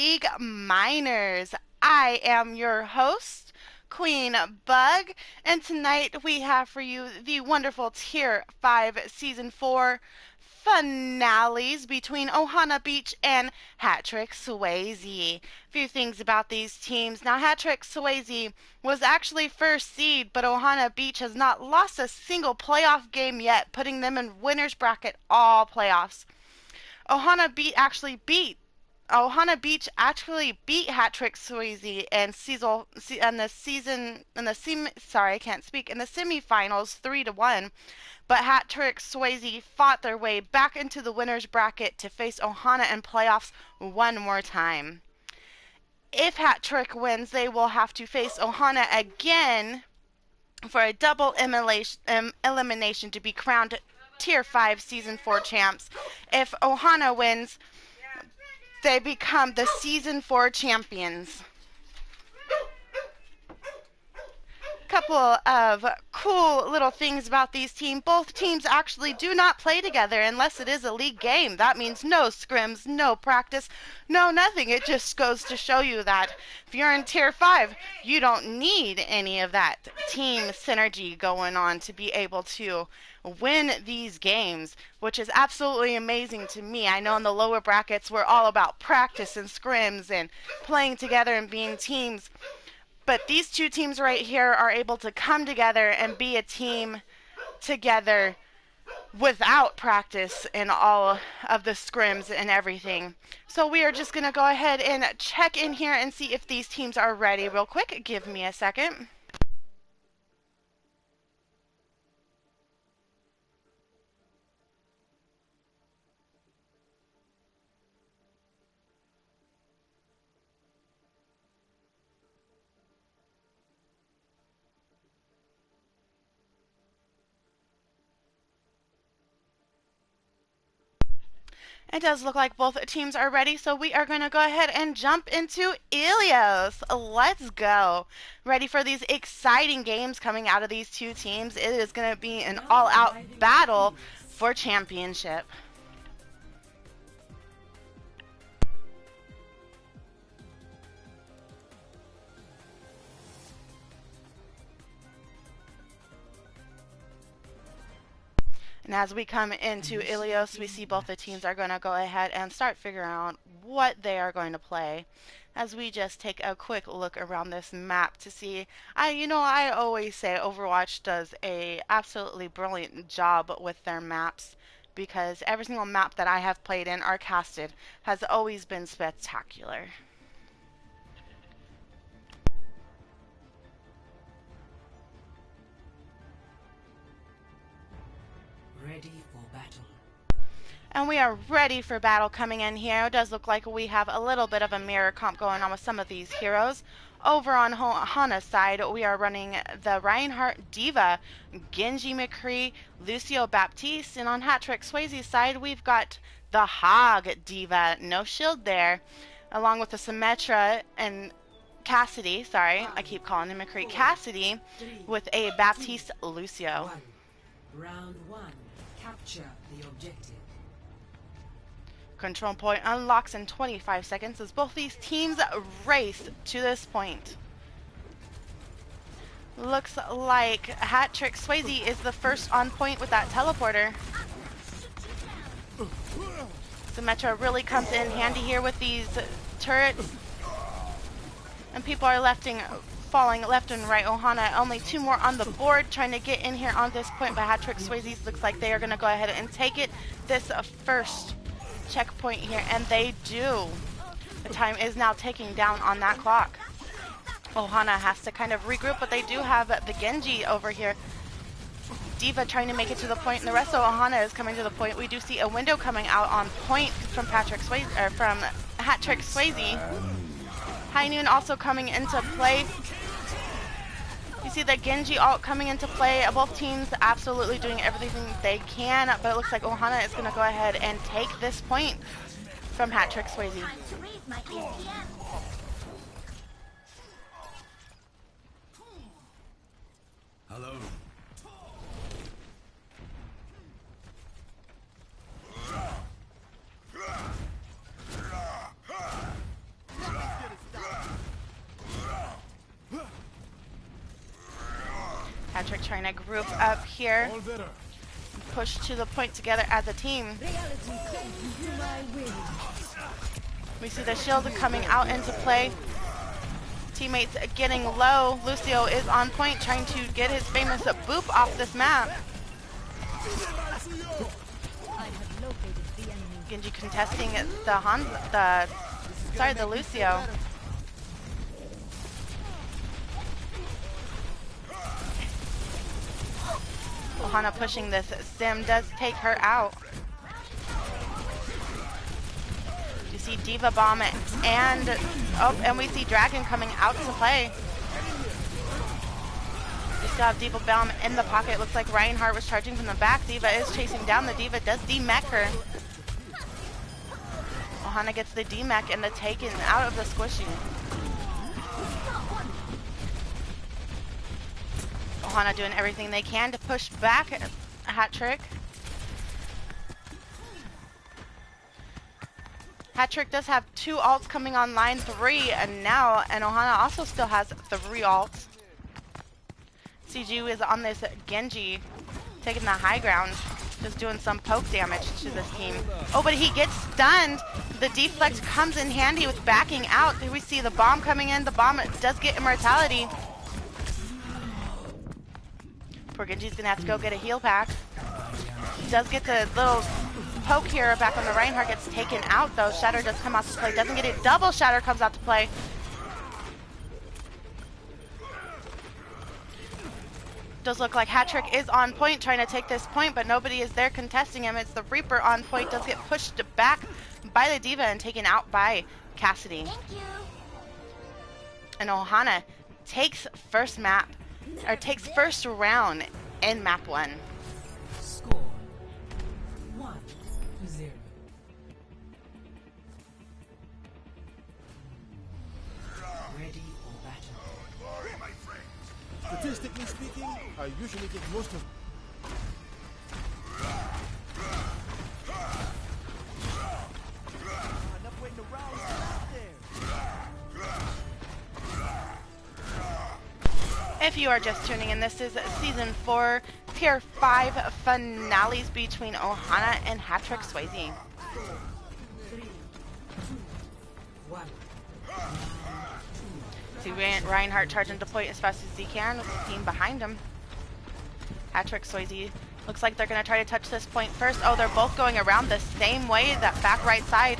League Minors. I am your host, Queen Bug, and tonight we have for you the wonderful Tier 5 Season 4 finales between Ohana Beach and Hat-Trick Swayze. Few things about these teams. Now, Hat-Trick Swayze was actually first seed, but Ohana Beach has not lost a single playoff game yet, putting them in winner's bracket all playoffs. Ohana Beach actually beat Hat-Trick Swayze and I can't speak, in the semifinals 3-1. But Hat-Trick Swayze fought their way back into the winner's bracket to face Ohana in playoffs one more time. If Hat-Trick wins, they will have to face Ohana again for a double elimination to be crowned Tier 5 Season 4 champs. If Ohana wins, they become the Season 4 champions. Couple of cool little things about these teams. Both teams actually do not play together unless it is a league game. That means no scrims, no practice, no nothing. It just goes to show you that if you're in Tier 5, you don't need any of that team synergy going on to be able to win these games, which is absolutely amazing to me. I know in the lower brackets we're all about practice and scrims and playing together and being teams. But these two teams right here are able to come together and be a team together without practice and all of the scrims and everything. So we are just going to go ahead and check in here and see if these teams are ready real quick. Give me a second. It does look like both teams are ready, so we are going to go ahead and jump into Ilios. Let's go. Ready for these exciting games coming out of these two teams. It is going to be an all-out battle for championship. And as we come into Ilios, we see both the teams are going to go ahead and start figuring out what they are going to play. As we just take a quick look around this map to see, I always say Overwatch does a absolutely brilliant job with their maps, because every single map that I have played in or casted has always been spectacular. Ready for battle. And we are ready for battle coming in here. It does look like we have a little bit of a mirror comp going on with some of these heroes. Over on Ohana's side, we are running the Reinhardt Diva, Genji McCree, Lucio Baptiste, and on Hat-Trick Swayze's side, we've got the Hog Diva, no shield there, along with the Symmetra and Cassidy, sorry, I keep calling him McCree, Cassidy, with a Baptiste Lucio. Round one. Capture the objective. Control point unlocks in 25 seconds as both these teams race to this point. Looks like Hat-Trick Swayze is the first on point with that teleporter. Symmetra really comes in handy here with these turrets. And people are falling left and right. Ohana only two more on the board trying to get in here on this point, but Hat-Trick Swayze looks like they are going to go ahead and take it this first checkpoint here, and they do. The time is now ticking down on that clock. Ohana has to kind of regroup, but they do have the Genji over here. Diva trying to make it to the point, and the rest of Ohana is coming to the point. We do see a window coming out on point from Hat-Trick Swayze. High Noon also coming into play. You see the Genji ult coming into play. Both teams absolutely doing everything they can, but it looks like Ohana is going to go ahead and take this point from Hat-Trick Swayze. Hello. Hat-Trick trying to group up here. Push to the point together as a team. We see the shield coming out into play. Teammates getting low. Lucio is on point trying to get his famous boop off this map. Genji contesting the Lucio. Ohana pushing this. Sim does take her out. You see Diva Bomb and we see Dragon coming out to play. We still have Diva Bomb in the pocket. Looks like Reinhardt was charging from the back. Diva is chasing down. The Diva does demech her. Ohana gets the demech and the taken out of the squishy. Ohana doing everything they can to push back Hat-Trick. Hat-Trick does have 2 ults coming online, 3 and now, and Ohana also still has 3 ults. CG is on this Genji, taking the high ground, just doing some poke damage to this team. Oh, but he gets stunned. The deflect comes in handy with backing out. Here we see the bomb coming in. The bomb does get immortality. Poor Genji's gonna have to go get a heal pack. He does get the little poke here back on the Reinhardt, gets taken out though. Shatter does come out to play, doesn't get it. Double Shatter comes out to play. Does look like Hat-Trick is on point trying to take this point, but nobody is there contesting him. It's the Reaper on point, does get pushed back by the Diva and taken out by Cassidy. And Ohana takes first round in map 1. Score 1-0. Ready for battle. Statistically speaking, I usually get most of. Enough waiting around there. If you are just tuning in, this is Season 4, Tier 5 finales between Ohana and Hat-Trick Swayze. 3, 2, 1. See Reinhardt charging to point as fast as he can with the team behind him. Hat-Trick Swayze looks like they're going to try to touch this point first. Oh, they're both going around the same way, that back right side.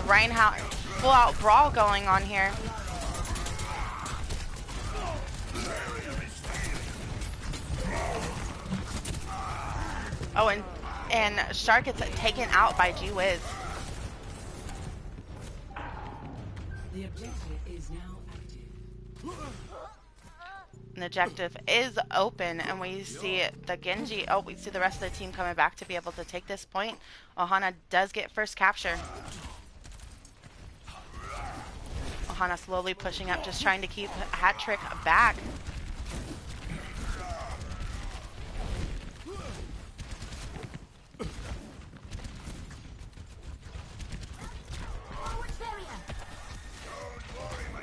Reinhardt, full out brawl going on here. Oh, and Shark gets taken out by G-Wiz. The objective is now active. The objective is open, and we see the Genji. Oh, we see the rest of the team coming back to be able to take this point. Ohana does get first capture. Ohana slowly pushing up, just trying to keep Hat-Trick back.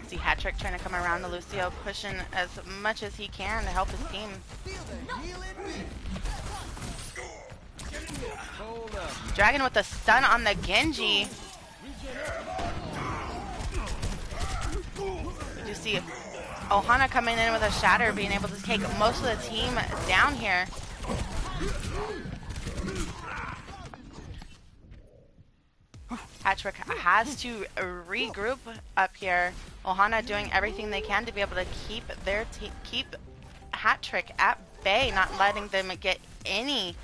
See Hat-Trick trying to come around the Lucio, pushing as much as he can to help his team. Dragon with a stun on the Genji. You see Ohana coming in with a shatter, being able to take most of the team down here. Hat-Trick has to regroup up here. Ohana doing everything they can to be able to keep Hat-Trick at bay, not letting them get any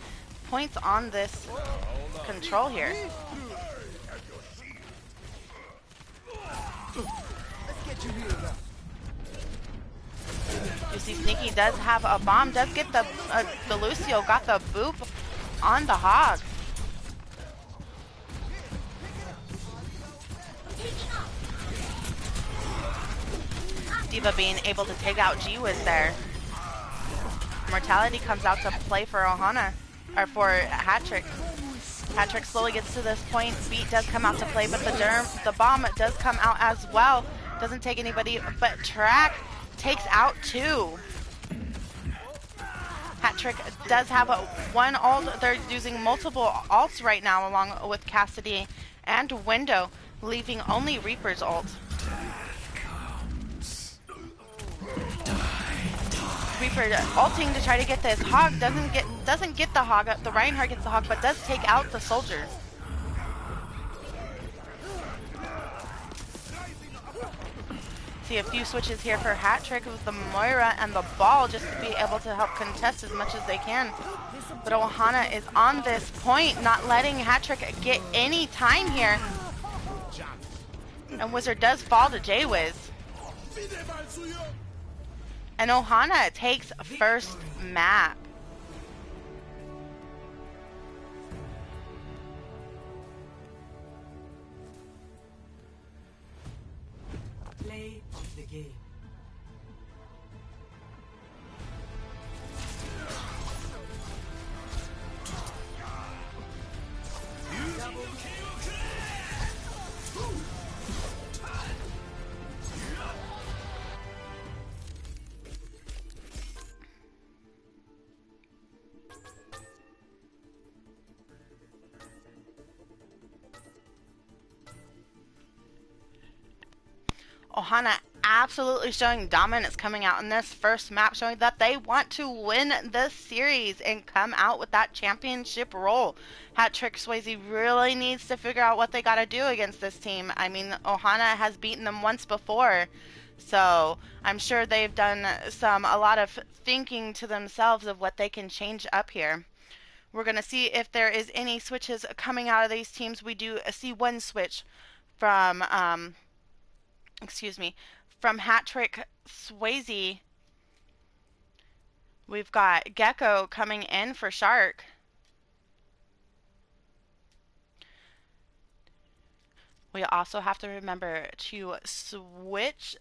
points on this control here. You see Sneaky does have a bomb, does get the Lucio, got the boop on the Hog. Diva being able to take out G-Wiz there. Mortality comes out to play for Ohana, or for Hat-Trick. Hat-Trick slowly gets to this point. Beat does come out to play, but the bomb does come out as well. Doesn't take anybody, but Track takes out 2. Hat Trick does have one ult. They're using multiple ults right now, along with Cassidy and Window, leaving only Reaper's ult. Reaper ulting to try to get this. Hog doesn't get the Hog. The Reinhardt gets the Hog, but does take out the soldier. See a few switches here for Hat Trick with the Moira and the ball just to be able to help contest as much as they can. But Ohana is on this point, not letting Hat Trick get any time here. And Wizard does fall to J-Wiz. And Ohana takes first map. Play of the game. Ohana absolutely showing dominance coming out in this first map, showing that they want to win the series and come out with that championship role. Hat Trick Swayze really needs to figure out what they got to do against this team. I mean, Ohana has beaten them once before, so I'm sure they've done a lot of thinking to themselves of what they can change up here. We're going to see if there is any switches coming out of these teams. We do see one switch from from Hat Trick Swayze. We've got Gecko coming in for Shark. We also have to remember to switch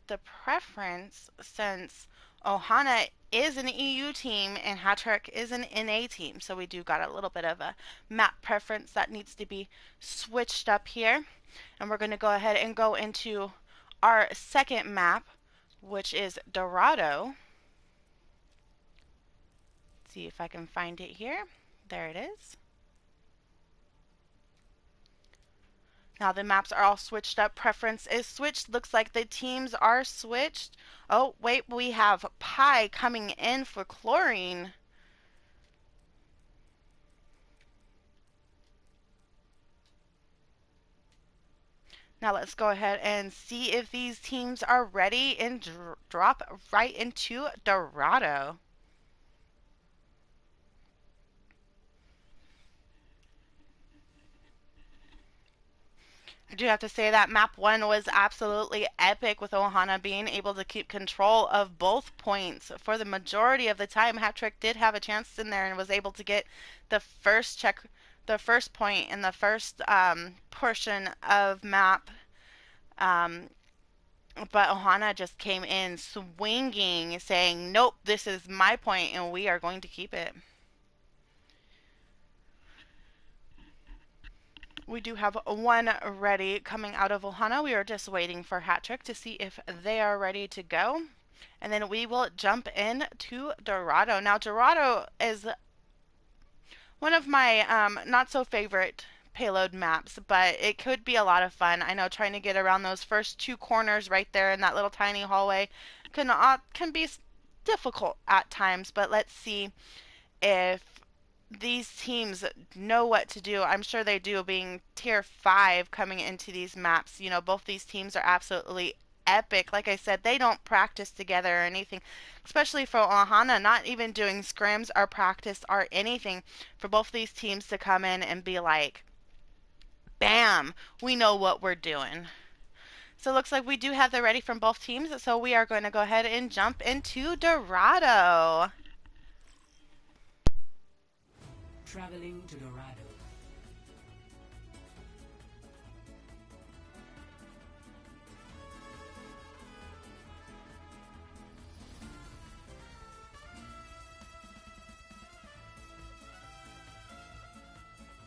the preference since Ohana is an EU team and Hat Trick is an NA team. So we do got a little bit of a map preference that needs to be switched up here. And we're going to go ahead and go into our second map, which is Dorado. Let's see if I can find it here. There it is. Now the maps are all switched up. Preference is switched. Looks like the teams are switched. Oh, wait, we have Pi coming in for Chlorine. Now let's go ahead and see if these teams are ready and drop right into Dorado. I do have to say that map 1 was absolutely epic, with Ohana being able to keep control of both points for the majority of the time. Hat Trick did have a chance in there and was able to get the first point in the first portion of map. But Ohana just came in swinging, saying, nope, this is my point and we are going to keep it. We do have one ready coming out of Ohana. We are just waiting for Hat Trick to see if they are ready to go. And then we will jump in to Dorado. Now, Dorado is one of my not so favorite payload maps, but it could be a lot of fun. I know trying to get around those first two corners right there in that little tiny hallway can be difficult at times, but let's see if these teams know what to do. I'm sure they do, being tier 5 coming into these maps. You know, both these teams are absolutely epic. Like I said, they don't practice together or anything, especially for Ohana, not even doing scrims or practice or anything, for both these teams to come in and be like, bam, we know what we're doing. So it looks like we do have the ready from both teams, so we are going to go ahead and jump into Dorado. Traveling to Dorado.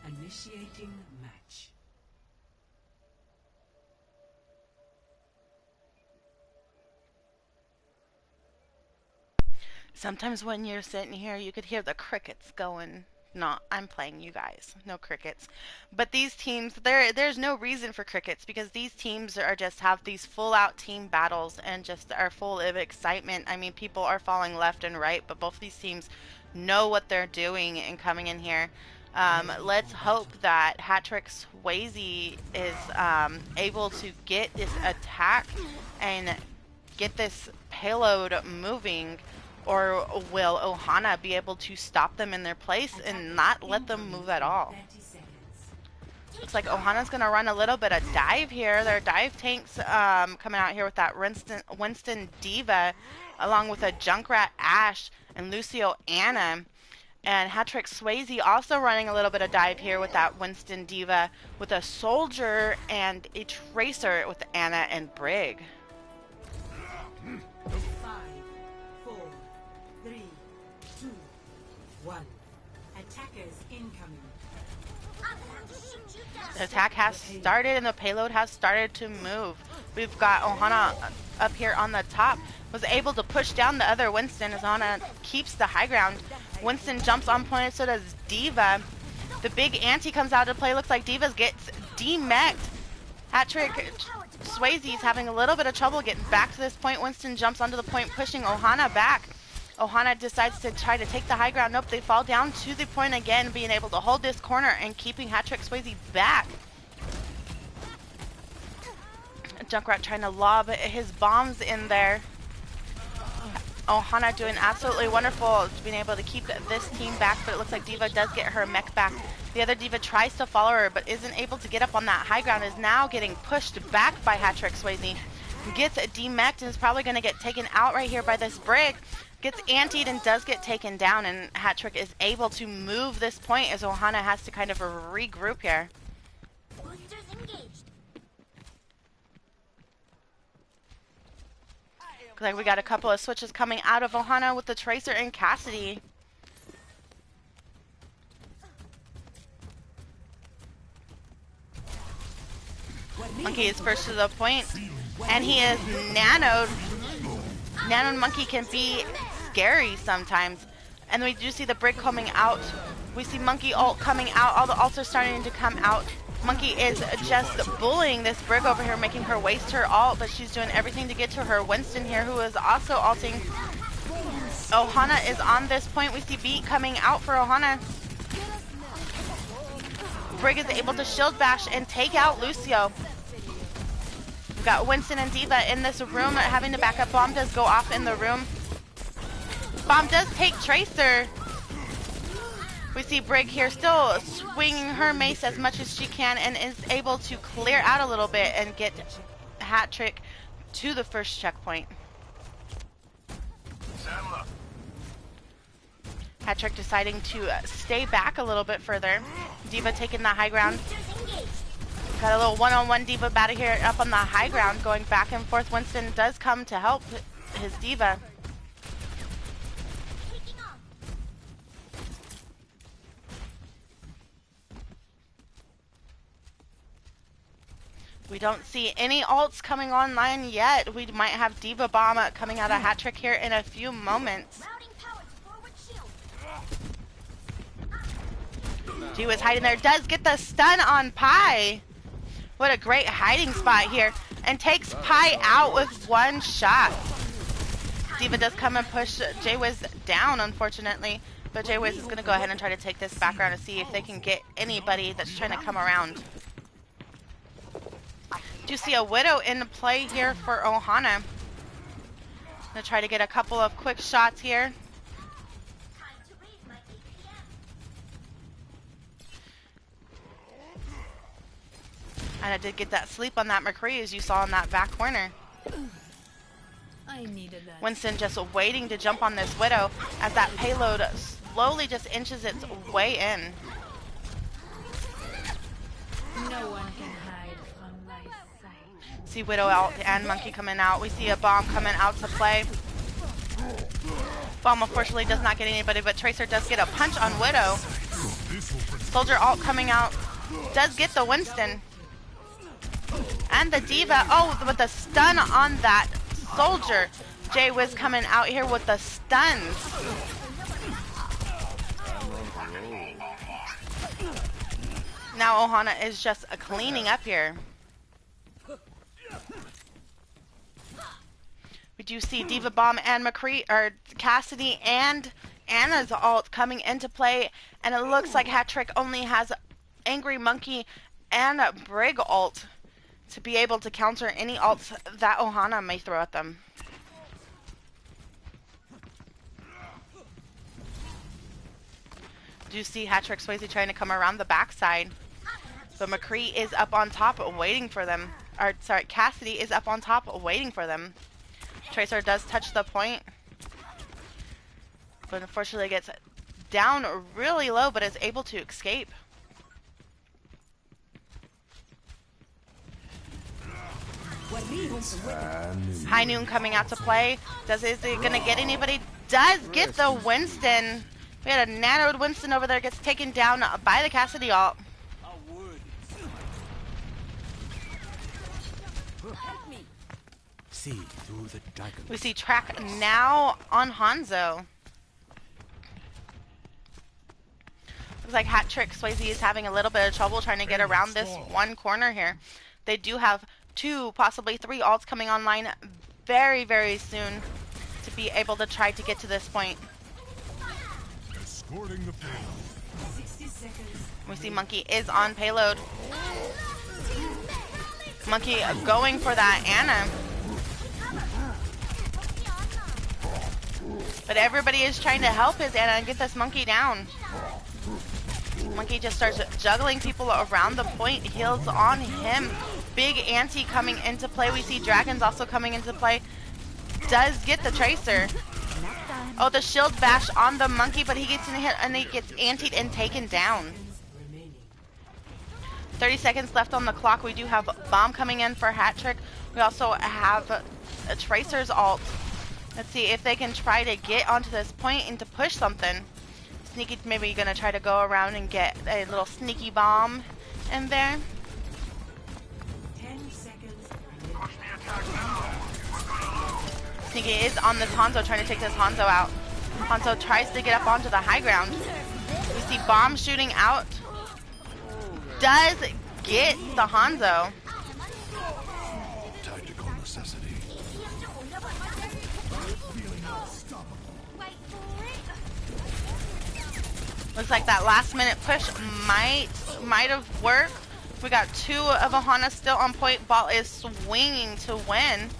Initiating match. Sometimes when you're sitting here, you could hear the crickets going. No, I'm playing you guys. No crickets. But these teams, there's no reason for crickets because these teams are just have these full-out team battles and just are full of excitement. I mean, people are falling left and right, but both these teams know what they're doing and coming in here. Let's hope that Hat-Trick Swayze is able to get this attack and get this payload moving, or will Ohana be able to stop them in their place and not let them move at all? Looks like Ohana's going to run a little bit of dive here. Their dive tanks coming out here with that Winston Diva, along with a Junkrat Ashe and Lucio Anna. And Hat-Trick Swayze also running a little bit of dive here with that Winston Diva, with a Soldier and a Tracer with Anna and Brig. 5, 4, 3, 2, 1. Attackers incoming. The attack has started and the payload has started to move. We've got Ohana up here on the top. Was able to push down the other Winston as Ohana keeps the high ground. Winston jumps on point, so does Diva. The big ante comes out to play. Looks like Diva gets demeched. Hat-Trick Swayze's having a little bit of trouble getting back to this point. Winston jumps onto the point, pushing Ohana back. Ohana decides to try to take the high ground. Nope, they fall down to the point again, being able to hold this corner and keeping Hat-Trick Swayze back. Junkrat trying to lob his bombs in there. Ohana doing absolutely wonderful, being able to keep this team back, but it looks like Diva does get her mech back. The other Diva tries to follow her, but isn't able to get up on that high ground, is now getting pushed back by Hat-Trick Swayze. Gets demeched and is probably going to get taken out right here by this Brig. Gets antied and does get taken down, and Hat-Trick is able to move this point as Ohana has to kind of regroup here. Looks like we got a couple of switches coming out of Ohana with the Tracer and Cassidy. Monkey is first to the point, and he is nanoed. Nanoed Monkey can be scary sometimes. And we do see the Brig coming out. We see Monkey ult coming out. All the ults are starting to come out. Monkey is just bullying this Brig over here, making her waste her ult, but she's doing everything to get to her Winston here, who is also ulting. Ohana is on this point. We see Beat coming out for Ohana. Brig is able to shield bash and take out Lucio. We've got Winston and Diva in this room having to back up. Bomb does go off in the room. Bomb does take Tracer. We see Brig here still swinging her mace as much as she can and is able to clear out a little bit and get Hat-Trick to the first checkpoint. Hat-Trick deciding to stay back a little bit further. Diva taking the high ground. Got a little one-on-one Diva battle here up on the high ground, going back and forth. Winston does come to help his Diva. We don't see any ults coming online yet. We might have Diva Bomb coming out of Hat-Trick here in a few moments. G was hiding there. Does get the stun on Pi. What a great hiding spot here. And takes Pi out with one shot. Diva does come and push J-Wiz down, unfortunately. But J-Wiz is going to go ahead and try to take this back around to see if they can get anybody that's trying to come around. Do see a Widow in play here for Ohana. Gonna try to get a couple of quick shots here. And I did get that sleep on that McCree, as you saw in that back corner. I needed that. Winston just waiting to jump on this Widow as that payload slowly just inches its way in. No one can hide from my sight. See Widow out and Monkey coming out. We see a Bomb coming out to play. Bomb unfortunately does not get anybody, but Tracer does get a punch on Widow. Soldier ult coming out. Does get the Winston. And the Diva. Oh, with the stun on that Soldier. Jay-Wiz coming out here with the stuns. Now Ohana is just cleaning up here. We do see Diva Bomb and McCree, or Cassidy and Anna's ult coming into play, and it looks like Hat Trick only has Angry Monkey and Brig ult to be able to counter any ults that Ohana may throw at them. Do you see Hat Trick Swayze trying to come around the backside? But McCree is up on top waiting for them. Or, sorry, Cassidy is up on top waiting for them. Tracer does touch the point, but unfortunately gets down really low, but is able to escape. High Noon coming out to play. Is it gonna get anybody? Does get the Winston. We had a nanoed Winston over there, gets taken down by the Cassidy ult. See through the dragon. We see track now on Hanzo. Looks like Hat Trick Swayze is having a little bit of trouble trying to get around this one corner here. They do have 2, possibly 3 ults coming online very, very soon to be able to try to get to this point. Escorting the payload. 60 seconds. We see Monkey is on payload. Monkey going for that Anna. But everybody is trying to help his Anna and get this Monkey down. Monkey just starts juggling people around the point. Heals on him. Big Anti coming into play. We see Dragons also coming into play. Does get the Tracer. Oh, the shield bash on the Monkey, but he gets in hit and he gets antied and taken down. 30 seconds left on the clock. We do have Bomb coming in for Hat Trick. We also have a Tracer's ult. Let's see if they can try to get onto this point and to push something. Sneaky, maybe gonna try to go around and get a little sneaky bomb in there. 10 seconds. Sneaky is on this Hanzo, trying to take this Hanzo out. Hanzo tries to get up onto the high ground. We see Bomb shooting out. Does get the Hanzo. Tactical necessity. Looks like that last minute push might have worked. We got 2 of Ohana still on point. Ball is swinging to win.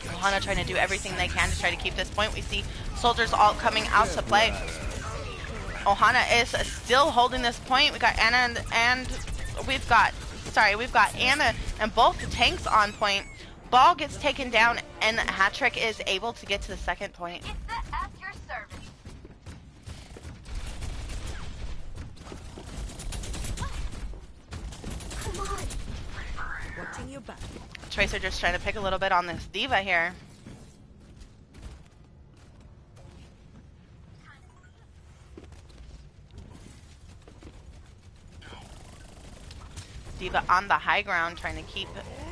Ohana trying to do everything they can to try to keep this point. We see Soldiers all coming out to play. Ohana is still holding this point. We got Anna and we've got Anna and both the tanks on point. Ball gets taken down and Hat Trick is able to get to the second point. At your service. Come on. Watching your back. Tracer just trying to pick a little bit on this Diva here. Diva on the high ground trying to keep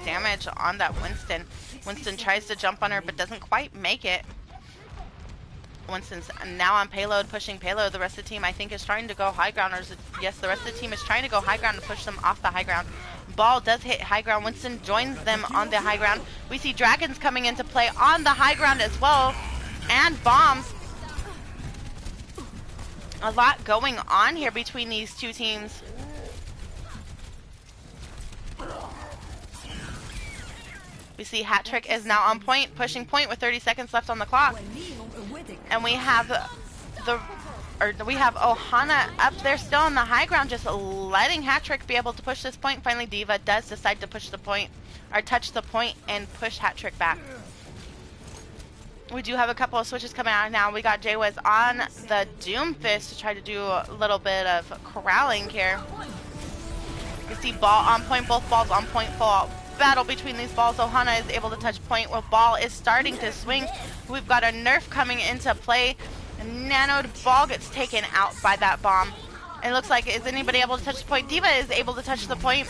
damage on that Winston. Winston tries to jump on her but doesn't quite make it. Winston's now on payload, pushing payload. The rest of the team I think is trying to go high ground. Or is it, yes, the rest of the team is trying to go high ground and push them off the high ground. Ball does hit high ground. Winston joins them on the high ground. We see Dragons coming into play on the high ground as well. And bombs. A lot going on here between these two teams. We see Hat Trick is now on point, pushing point with 30 seconds left on the clock. And we have Ohana up there still on the high ground, just letting Hat Trick be able to push this point. Finally, Diva does decide to push the point, or touch the point and push Hat Trick back. We do have a couple of switches coming out now. We got Jaywiz on the Doomfist to try to do a little bit of corralling here. You see Ball on point, both balls on point, full battle between these balls. Ohana is able to touch point where Ball is starting to swing. We've got a nerf coming into play. A nanoed Ball gets taken out by that bomb. And it looks like, is anybody able to touch the point? D.Va is able to touch the point,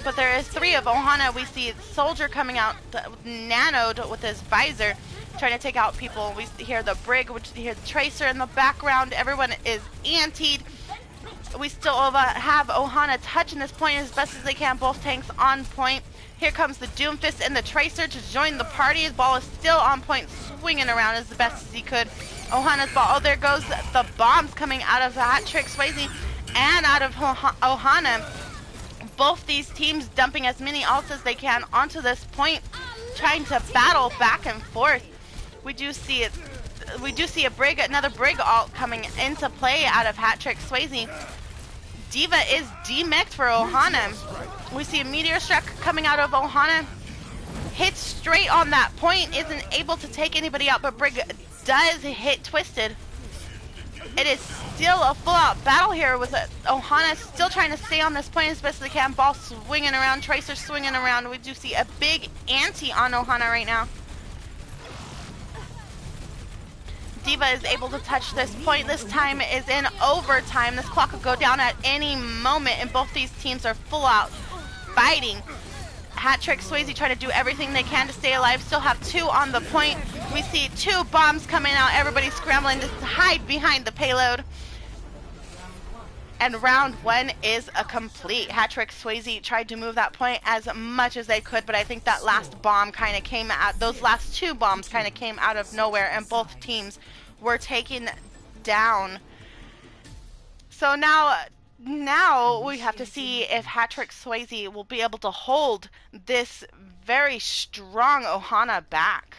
but there is 3 of Ohana. We see Soldier coming out, nanoed with his visor, trying to take out people. We hear the Brig, we hear the Tracer in the background. Everyone is antied. We still have Ohana touching this point as best as they can. Both tanks on point. Here comes the Doomfist and the Tracer to join the party. His ball is still on point, swinging around as best as he could. Ohana's ball. Oh, there goes the bombs coming out of the Hat Trick Swayze and out of Ohana. Both these teams dumping as many ults as they can onto this point, trying to battle back and forth. We do see it. We do see another Brig ult coming into play out of Hat Trick Swayze. D.Va is demixed for Ohana. We see a Meteor Strike coming out of Ohana. Hits straight on that point, isn't able to take anybody out, but Brig does hit Twisted. It is still a full-out battle here with Ohana still trying to stay on this point as best they can. Ball swinging around, Tracer swinging around. We do see a big ante on Ohana right now. D.Va is able to touch this point. This time is in overtime. This clock could go down at any moment, and both these teams are full out fighting. Hat Trick Swayze trying to do everything they can to stay alive. Still have 2 on the point. We see 2 bombs coming out. Everybody scrambling to hide behind the payload. And round 1 is a complete. Hat Trick Swayze tried to move that point as much as they could, but I think that last bomb kind of came out, those last 2 bombs kind of came out of nowhere, and both teams were taken down. So now we have to see if Hat Trick Swayze will be able to hold this very strong Ohana back.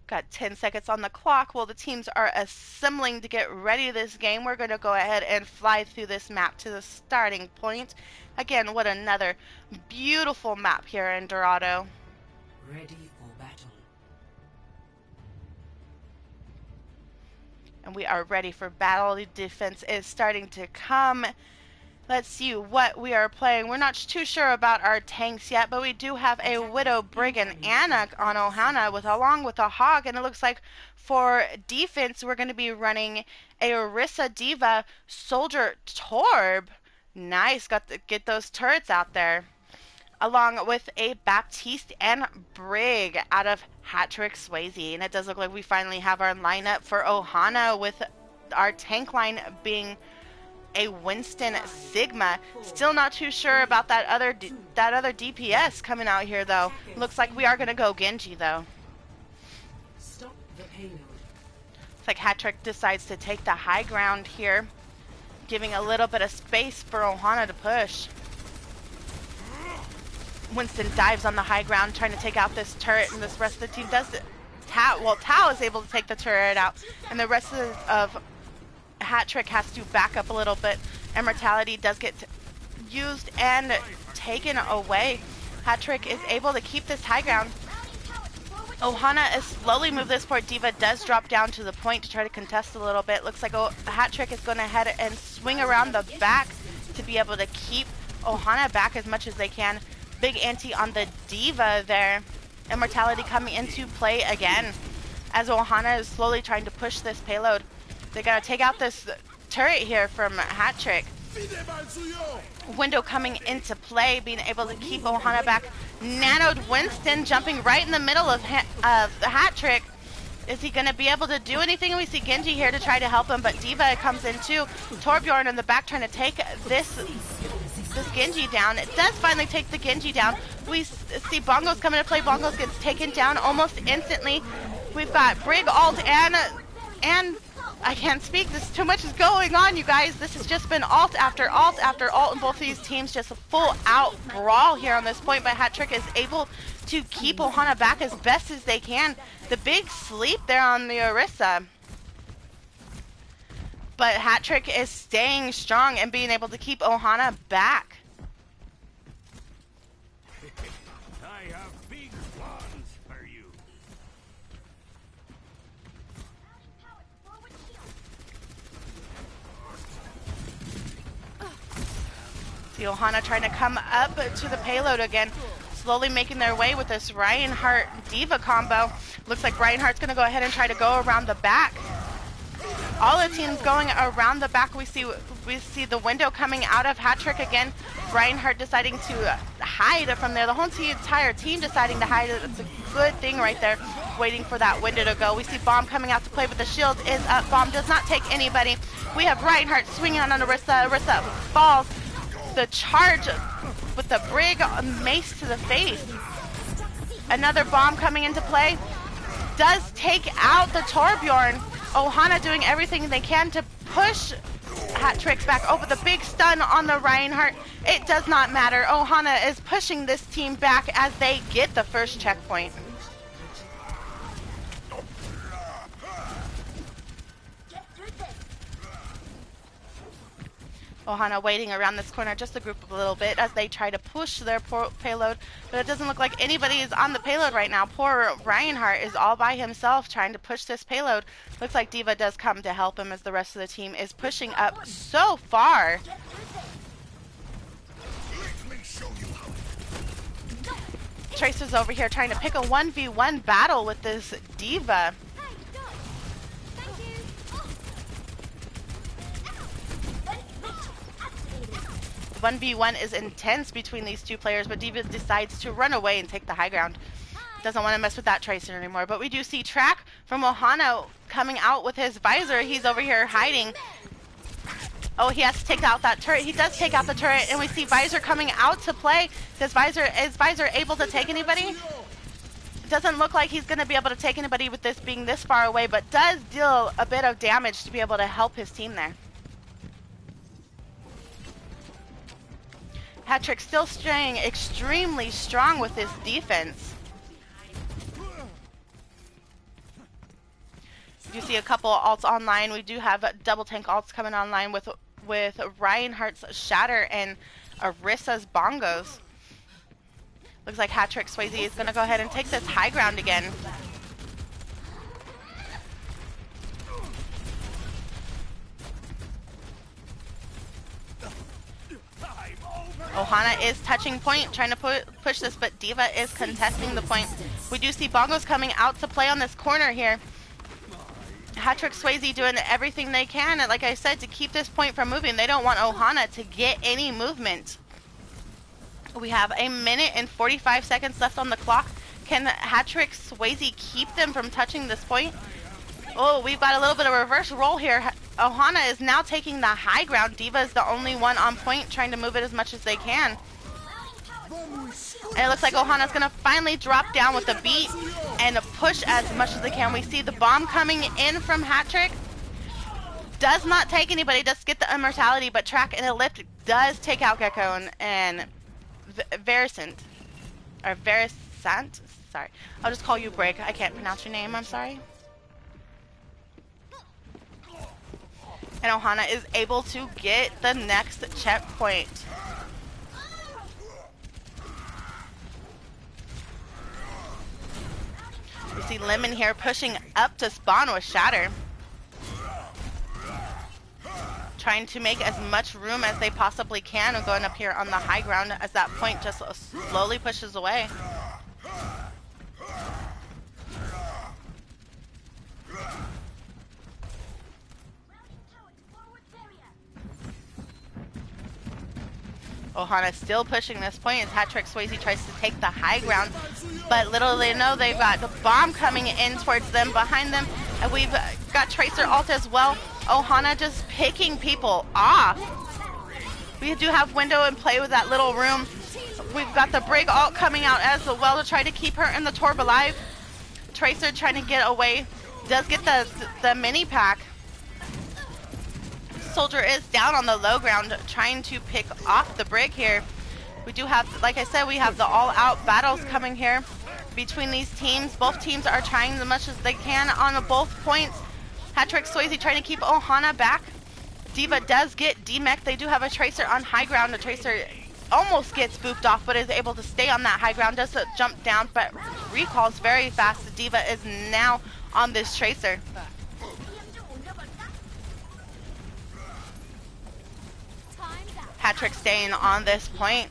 Got 10 seconds on the clock while the teams are assembling to get ready to this game. We're going to go ahead and fly through this map to the starting point. Again, what another beautiful map here in Dorado. Ready for battle. And we are ready for battle. The defense is starting to come. Let's see what we are playing. We're not too sure about our tanks yet, but we do have a Widow, Brig, and Anna on Ohana along with a Hog, and it looks like for defense we're going to be running a Orisa, D.Va, Soldier, Torb. Nice, got to get those turrets out there. Along with a Baptiste and Brig out of Hat Trick Swayze. And it does look like we finally have our lineup for Ohana, with our tank line being a Winston Sigma. Still not too sure about that other DPS coming out here though. Looks like we are gonna go Genji though. Stop the payload. It's like Hat Trick decides to take the high ground here, giving a little bit of space for Ohana to push. Winston dives on the high ground trying to take out this turret, and this rest of the team does it. Tao is able to take the turret out, and the rest of Hat Trick has to back up a little bit. Immortality does get used and taken away. Hat Trick is able to keep this high ground. Ohana is slowly moved this point. D.Va does drop down to the point to try to contest a little bit. Looks like Hat Trick is going to head and swing around the back to be able to keep Ohana back as much as they can. Big ante on the D.Va there. Immortality coming into play again as Ohana is slowly trying to push this payload. They gotta take out this turret here from Hat Trick. Window coming into play, being able to keep Ohana back. Nanoed Winston jumping right in the middle of the Hat Trick. Is he gonna be able to do anything? We see Genji here to try to help him, but D.Va comes in too. Torbjorn in the back trying to take this Genji down. It does finally take the Genji down. We see Bongos coming to play. Bongos gets taken down almost instantly. We've got Brig, Alt, and I can't speak. This too much is going on, you guys. This has just been alt after alt after alt, and both these teams just a full-out brawl here on this point. But Hat Trick is able to keep Ohana back as best as they can. The big sleep there on the Orisa. But Hat Trick is staying strong and being able to keep Ohana back. I have big plans for you. See Ohana trying to come up to the payload again. slowly making their way with this Reinhardt Diva combo. Looks like Reinhardt's going to go ahead and try to go around the back. All the teams going around the back. We see the window coming out of Hat-Trick again. Reinhardt deciding to hide from there. The whole entire team deciding to hide. It's a good thing right there, waiting for that window to go. We see Bomb coming out to play, but the shield is up. Bomb does not take anybody. We have Reinhardt swinging on Orisa. Orisa falls. The charge with the Brig mace to the face. Another Bomb coming into play. Does take out the Torbjorn. Ohana doing everything they can to push Hat-Trick's back. Oh, but the big stun on the Reinhardt. It does not matter. Ohana is pushing this team back as they get the first checkpoint. Ohana waiting around this corner just to group up a little bit as they try to push their payload, but it doesn't look like anybody is on the payload right now. Poor Reinhardt is all by himself trying to push this payload. Looks like D.Va does come to help him as the rest of the team is pushing up so far. Tracer's over here trying to pick a 1v1 battle with this D.Va. 1v1 is intense between these two players, but D.Va decides to run away and take the high ground. Doesn't want to mess with that Tracer anymore. But we do see Track from Ohana coming out with his visor. He's over here hiding. Oh, he has to take out that turret. He does take out the turret, and we see Visor coming out to play. Is Visor able to take anybody? It doesn't look like he's going to be able to take anybody with this being this far away, but does deal a bit of damage to be able to help his team there. Hat-Trick still staying extremely strong with his defense. You see a couple alts online. We do have double tank alts coming online with Reinhardt's Shatter and Orisa's Bongos. Looks like Hat-Trick Swayze is going to go ahead and take this high ground again. Ohana is touching point, trying to push this, but D.Va is contesting the point. We do see Bongos coming out to play on this corner here. Hat-Trick Swayze doing everything they can, and like I said, to keep this point from moving. They don't want Ohana to get any movement. We have 1 minute and 45 seconds left on the clock. Can Hat-Trick Swayze keep them from touching this point? Oh, we've got a little bit of reverse roll here. Ohana is now taking the high ground. D.Va is the only one on point, trying to move it as much as they can. And it looks like Ohana's going to finally drop down with the beat and push as much as they can. We see the bomb coming in from Hat-Trick. Does not take anybody, does get the immortality, but Track in a lift does take out Gecko and Verisant. Or Verisant? Sorry. I'll just call you Brig. I can't pronounce your name, I'm sorry. And Ohana is able to get the next checkpoint. We see Lemon here pushing up to spawn with Shatter. Trying to make as much room as they possibly can and going up here on the high ground as that point just slowly pushes away. Ohana still pushing this point as Hat-Trick Swayze tries to take the high ground, but little they know they've got the bomb coming in towards them, behind them, and we've got Tracer ult as well. Ohana just picking people off. We do have window in play with that little room. We've got the Brig ult coming out as well to try to keep her and the Torb alive. Tracer trying to get away, does get the mini pack. Soldier is down on the low ground trying to pick off the Brig here. We do have, like I said, we have the all-out battles coming here between these teams. Both teams are trying as much as they can on both points. Hat-Trick Swayze trying to keep Ohana back. D.Va does get D-Mech. They do have a Tracer on high ground. The Tracer almost gets booped off, but is able to stay on that high ground. Does jump down, but recalls very fast. D.Va is now on this Tracer. Hat-Trick staying on this point.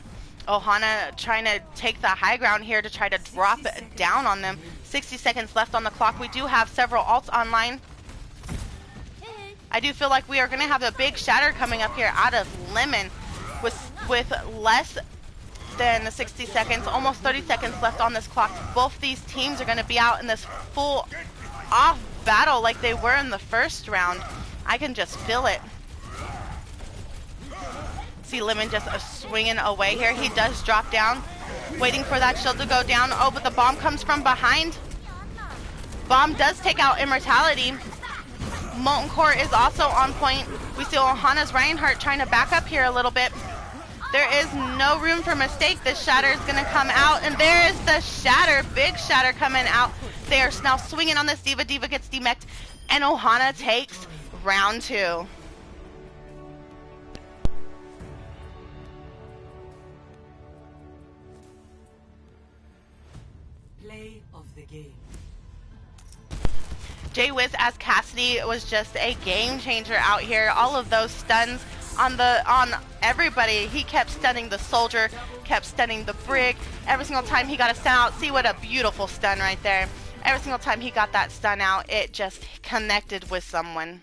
Ohana trying to take the high ground here to try to drop it down on them. 60 seconds left on the clock. We do have several ults online. I do feel like we are going to have a big shatter coming up here out of Lemon with less than the 60 seconds, almost 30 seconds left on this clock. Both these teams are going to be out in this full off battle like they were in the first round. I can just feel it. See Lemon just swinging away here. He does drop down, waiting for that shield to go down. Oh, but the bomb comes from behind. Bomb does take out Immortality. Molten Core is also on point. We see Ohana's Reinhardt trying to back up here a little bit. There is no room for mistake. The shatter is going to come out, and there is the shatter. Big shatter coming out. They are now swinging on this Diva. Diva gets demeched, and Ohana takes round 2. Play of the game. Jaywiz as Cassidy was just a game changer out here. All of those stuns on everybody. He kept stunning the soldier, kept stunning the brig. Every single time he got a stun out, see what a beautiful stun right there. Every single time he got that stun out, it just connected with someone.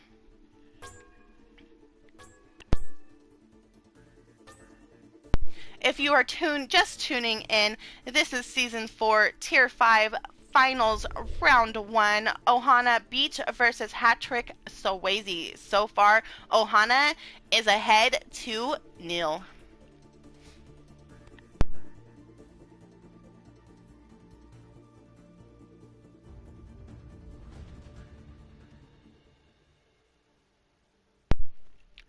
If you are just tuning in, this is Season 4, Tier 5, Finals, Round 1. Ohana Beach versus Hat-Trick Swayze. So far, Ohana is ahead 2-0.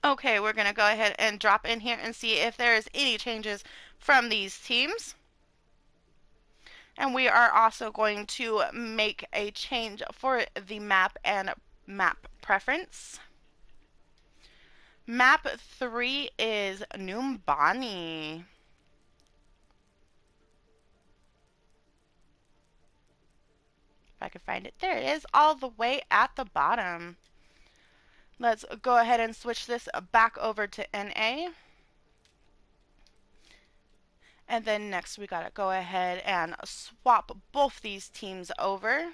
Okay, we're going to go ahead and drop in here and see if there is any changes from these teams. And we are also going to make a change for the map and map preference. Map 3 is Numbani. If I can find it. There it is, all the way at the bottom. Let's go ahead and switch this back over to NA. And then next we gotta go ahead and swap both these teams over.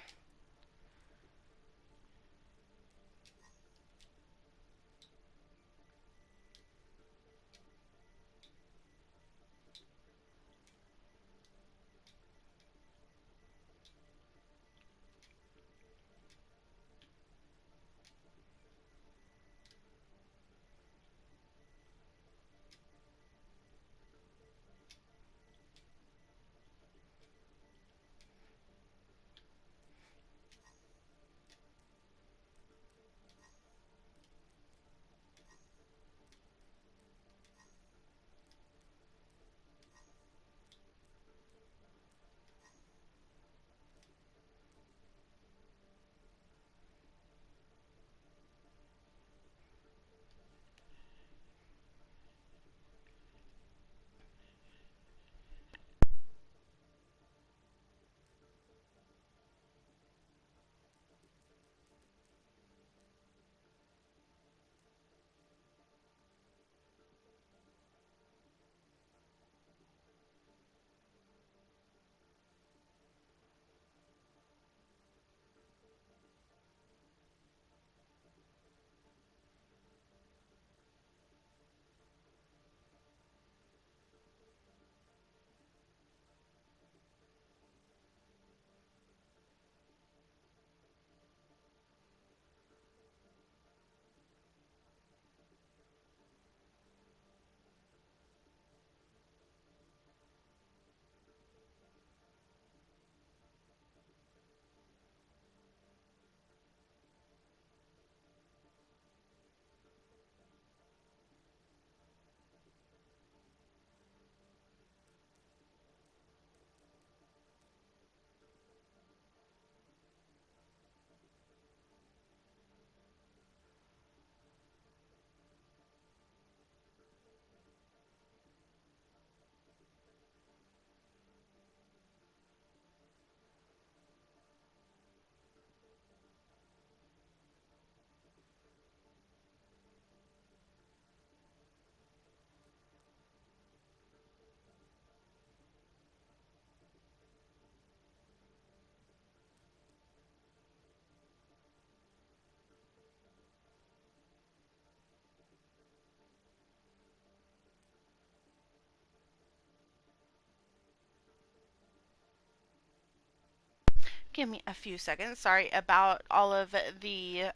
Give me a few seconds. Sorry about all of the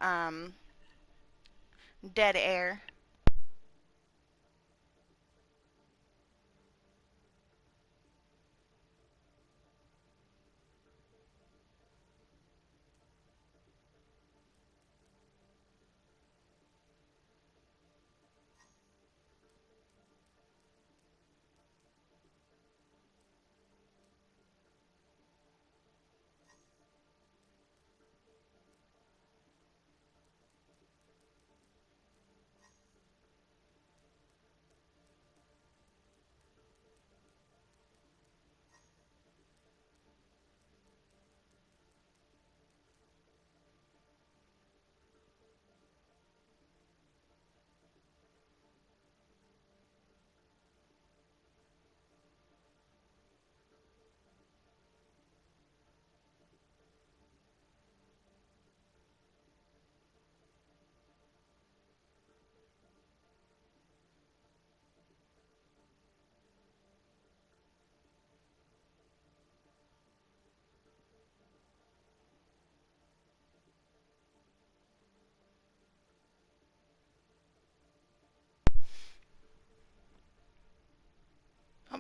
dead air.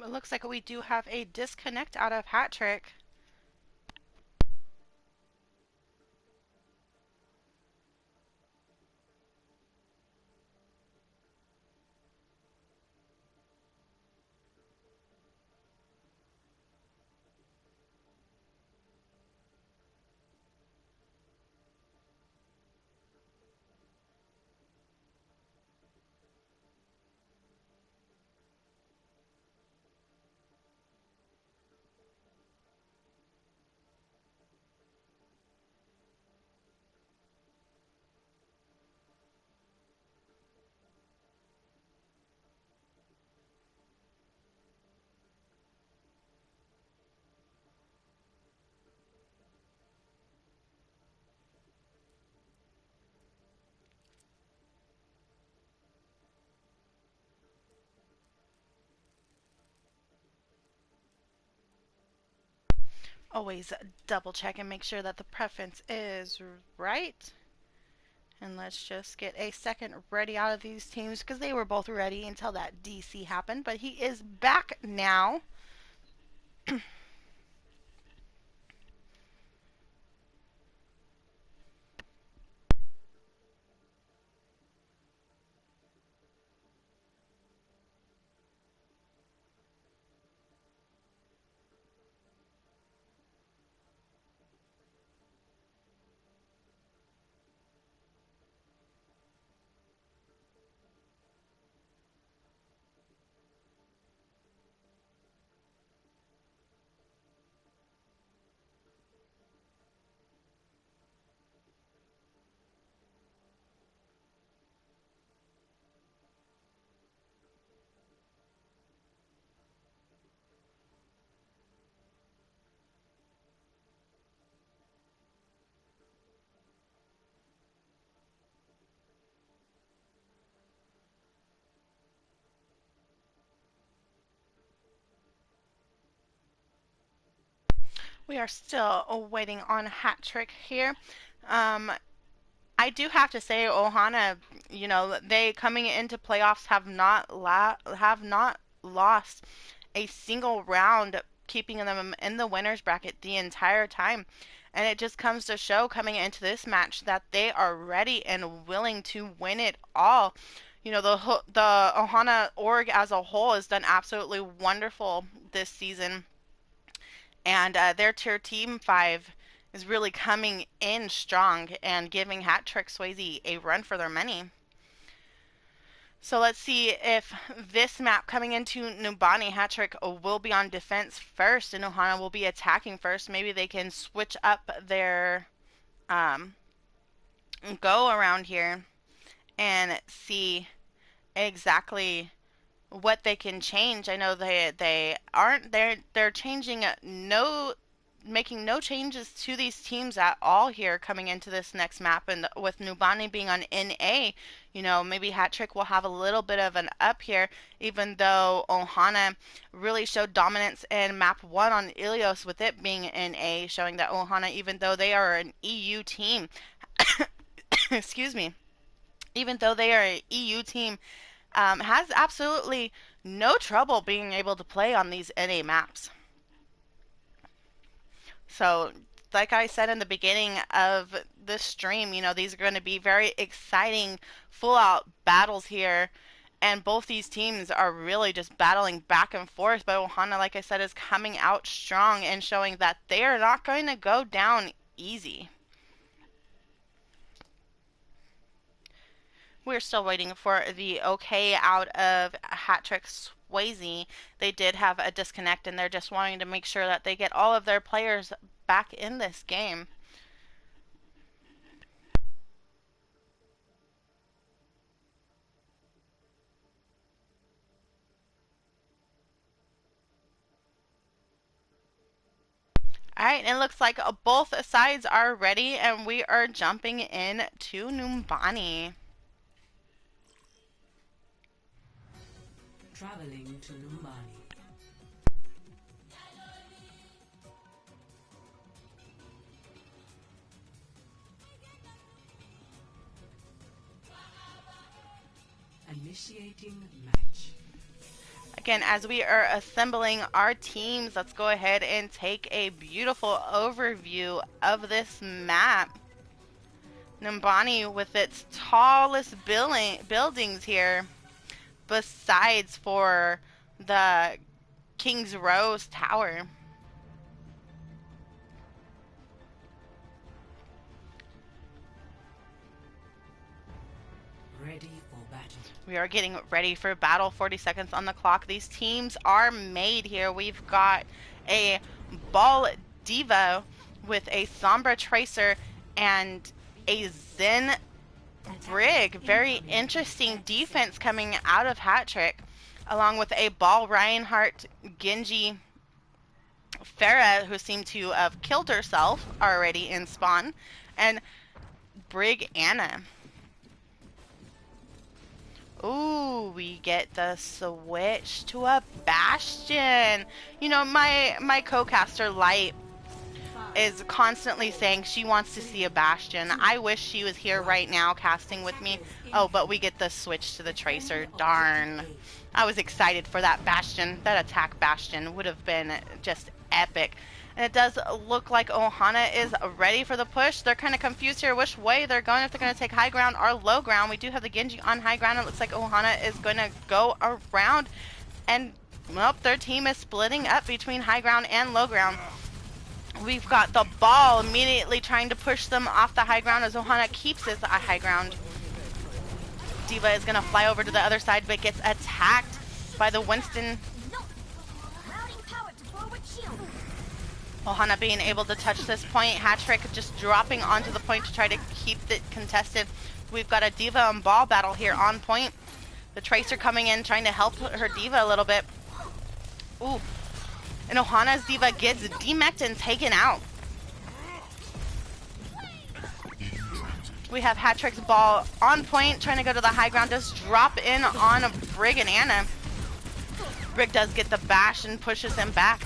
It looks like we do have a disconnect out of Hat Trick. Always double check and make sure that the preference is right. And let's just get a second ready out of these teams because they were both ready until that DC happened. But he is back now. We are still waiting on Hat Trick here. Um, I do have to say, Ohana, they coming into playoffs have not lost a single round, keeping them in the winners bracket the entire time. And it just comes to show coming into this match that they are ready and willing to win it all. The Ohana org as a whole has done absolutely wonderful this season, and their tier team 5 is really coming in strong and giving Hat Trick Swayze a run for their money. So let's see if this map coming into Numbani, Hat Trick will be on defense first and Ohana will be attacking first. Maybe they can switch up their um, go around here and see exactly what they can change. I know they aren't they're changing no making no changes to these teams at all here coming into this next map. And with Numbani being on NA, you know, maybe Hat Trick will have a little bit of an up here, even though Ohana really showed dominance in map 1 on Ilios with it being NA, showing that Ohana, even though they are an EU team, excuse me, even though they are an EU team, has absolutely no trouble being able to play on these NA maps. So, like I said in the beginning of this stream, you know, these are going to be very exciting, full-out battles here. And both these teams are really just battling back and forth. But Ohana, like I said, is coming out strong and showing that they are not going to go down easy. We're still waiting for the okay out of Hat Trick Swayze. They did have a disconnect, and they're just wanting to make sure that they get all of their players back in this game. Alright, it looks like both sides are ready, and we are jumping in to Numbani. Traveling to Numbani. Initiating match. Again, as we are assembling our teams, let's go ahead and take a beautiful overview of this map. Numbani with its tallest buildings here, besides for the King's Rose Tower. Ready for battle. We are getting ready for battle. 40 seconds on the clock. These teams are made here. We've got a Ball Diva with a Sombra Tracer and a Zen Brig. Very interesting defense coming out of Hat Trick, along with a Ball Reinhardt Genji Farah, who seemed to have killed herself already in spawn, and Brig Anna. Ooh, we get the switch to a Bastion. You know, my co-caster Light is constantly saying she wants to see a Bastion. I wish she was here right now casting with me. Oh, but we get the switch to the Tracer. Darn. I was excited for that Bastion. That attack Bastion would have been just epic. And it does look like Ohana is ready for the push. They're kind of confused here which way they're going, if they're going to take high ground or low ground. We do have the Genji on high ground. It looks like Ohana is going to go around. And, well, their team is splitting up between high ground and low ground. We've got the Ball immediately trying to push them off the high ground as Ohana keeps his high ground. Diva is going to fly over to the other side, but gets attacked by the Winston. Ohana being able to touch this point. Hat Trick just dropping onto the point to try to keep it contested. We've got a Diva and Ball battle here on point. The Tracer coming in, trying to help her Diva a little bit. Ooh. And Ohana's Diva gets demeched and taken out. We have Hat Trick's Ball on point, trying to go to the high ground. Just drop in on Brig and Anna. Brig does get the bash and pushes him back.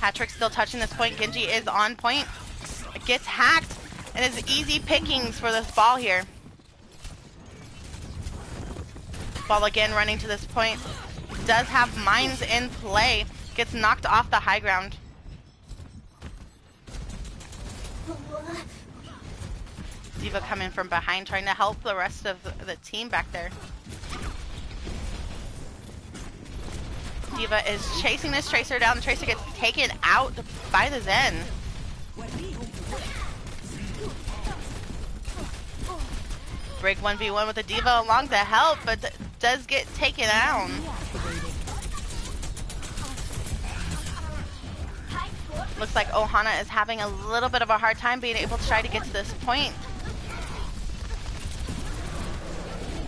Hat Trick's still touching this point. Genji is on point. Gets hacked. And is easy pickings for this Ball here. Ball again running to this point. Does have mines in play. Gets knocked off the high ground. Diva coming from behind, trying to help the rest of the team back there. Diva is chasing this Tracer down. The Tracer gets taken out by the Zen. Brig 1v1 with the Diva along to help, but does get taken down. Looks like Ohana is having a little bit of a hard time being able to try to get to this point.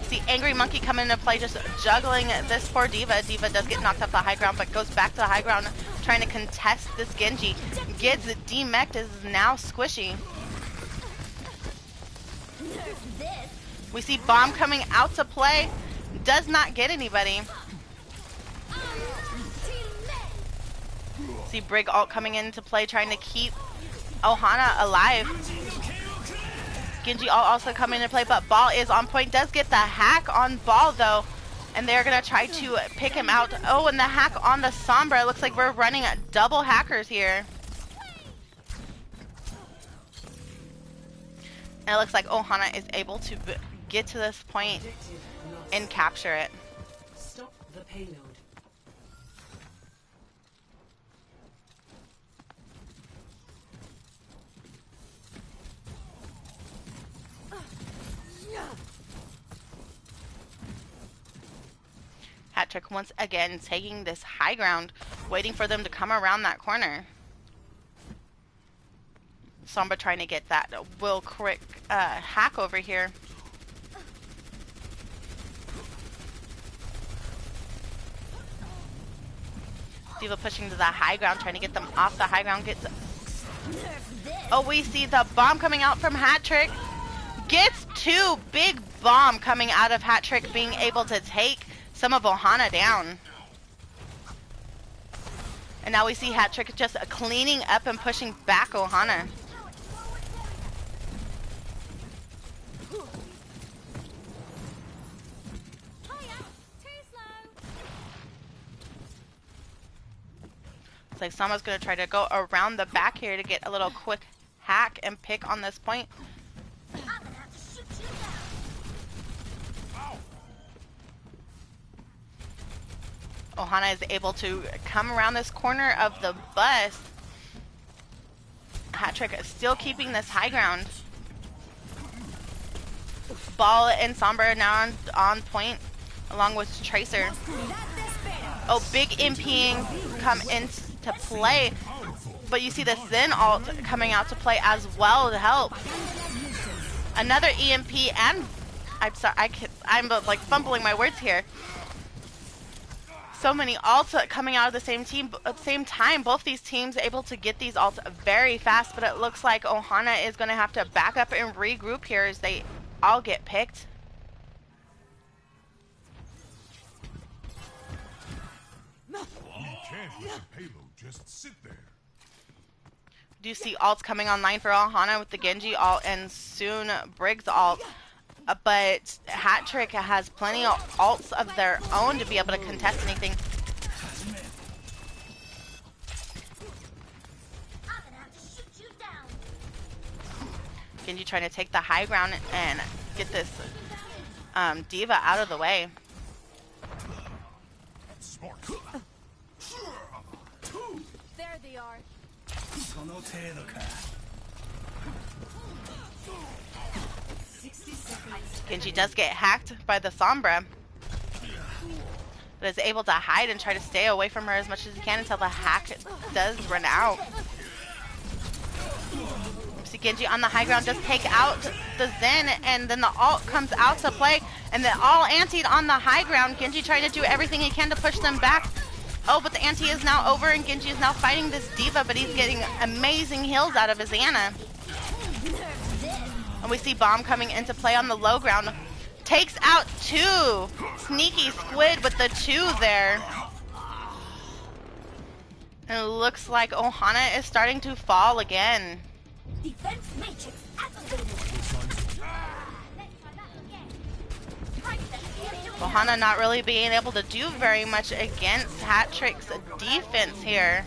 The Angry Monkey coming into play, just juggling this poor Diva. Diva does get knocked off the high ground, but goes back to the high ground. trying to contest this Genji. Gets demeched, is now squishy. We see Bomb coming out to play. Does not get anybody. See Brig ult coming into play, trying to keep Ohana alive. Genji ult also coming into play, but Ball is on point. Does get the hack on Ball though, and they're gonna try to pick him out. Oh, and the hack on the Sombra. It looks like we're running double hackers here. And it looks like Ohana is able to get to this point and capture it. Stop the payload. Hat-trick once again taking this high ground, waiting for them to come around that corner. Sombra trying to get that Will quick hack over here. D.Va pushing to the high ground, trying to get them off the high ground. Oh, we see the bomb coming out from Hat-trick. Gets two. Big bomb coming out of Hat-trick, being able to take some of Ohana down. And now we see Hat-trick just cleaning up and pushing back Ohana. It's like someone's going to try to go around the back here to get a little quick hack and pick on this point. Ohana is able to come around this corner of the bus. Hat-trick is still keeping this high ground. Ball and Sombra now on point, along with Tracer. Oh, big MPing come into play. But you see the Zen ult coming out to play as well to help. Another EMP and... I'm sorry, I'm like fumbling my words here. So many ults coming out of the same team at the same time. Both these teams able to get these ults very fast, but it looks like Ohana is going to have to back up and regroup here as they all get picked. You can't let the payload just sit there. Do you see ults coming online for Ohana with the Genji ult and soon Briggs ult? But Hat-trick has plenty of ults of their own to be able to contest anything. Genji trying to take the high ground and get this D.Va out of the way. Smart. There they are. Genji does get hacked by the Sombra, but is able to hide and try to stay away from her as much as he can until the hack does run out. See Genji on the high ground does take out the Zen, and then the ult comes out to play, and they're all antied on the high ground. Genji trying to do everything he can to push them back. Oh, but the anti is now over, and Genji is now fighting this D.Va, but he's getting amazing heals out of his Ana. And we see Bomb coming into play on the low ground. Takes out two. Sneaky Squid with the two there. And it looks like Ohana is starting to fall again. Defense matrix activated. Ohana not really being able to do very much against Hat-trick's defense here.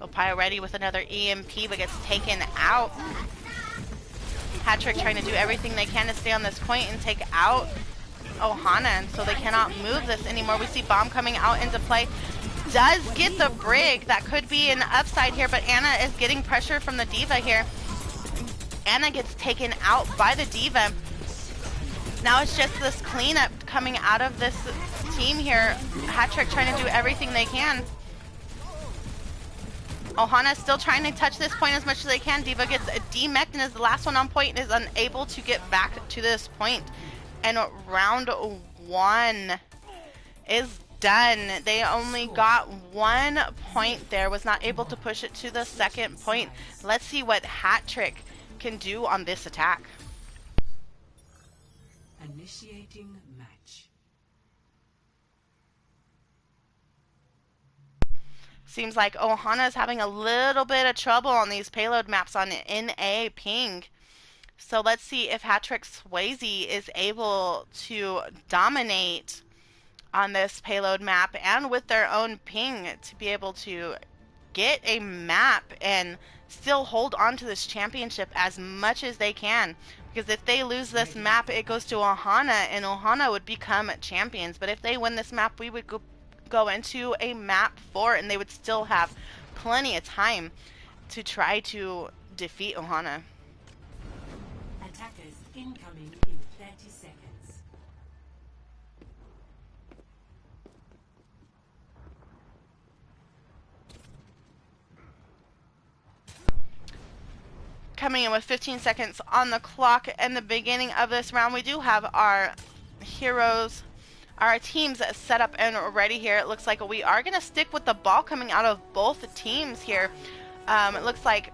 Opaya ready with another EMP, but gets taken out. Hat-trick trying to do everything they can to stay on this point and take out Ohana, and so they cannot move this anymore. We see Bomb coming out into play. Does get the Brig. That could be an upside here, but Ana is getting pressure from the D.Va here. Ana gets taken out by the D.Va. Now it's just this cleanup coming out of this team here. Hat-trick trying to do everything they can. Ohana still trying to touch this point as much as they can. D.Va gets demeched and is the last one on point and is unable to get back to this point. And round 1 is done. They only got 1 point there, was not able to push it to the second point. Let's see what Hat Trick can do on this attack. Initiating match. Seems like Ohana is having a little bit of trouble on these payload maps on NA ping. So let's see if Hat Trick Swayze is able to dominate on this payload map and with their own ping to be able to get a map and still hold on to this championship as much as they can. Because if they lose this map, it goes to Ohana, and Ohana would become champions. But if they win this map, we would go into a map 4, and they would still have plenty of time to try to defeat Ohana. Attackers incoming in 30 seconds. Coming in with 15 seconds on the clock and the beginning of this round, we do have our heroes, our teams set up and ready here. It looks like we are going to stick with the ball coming out of both teams here. It looks like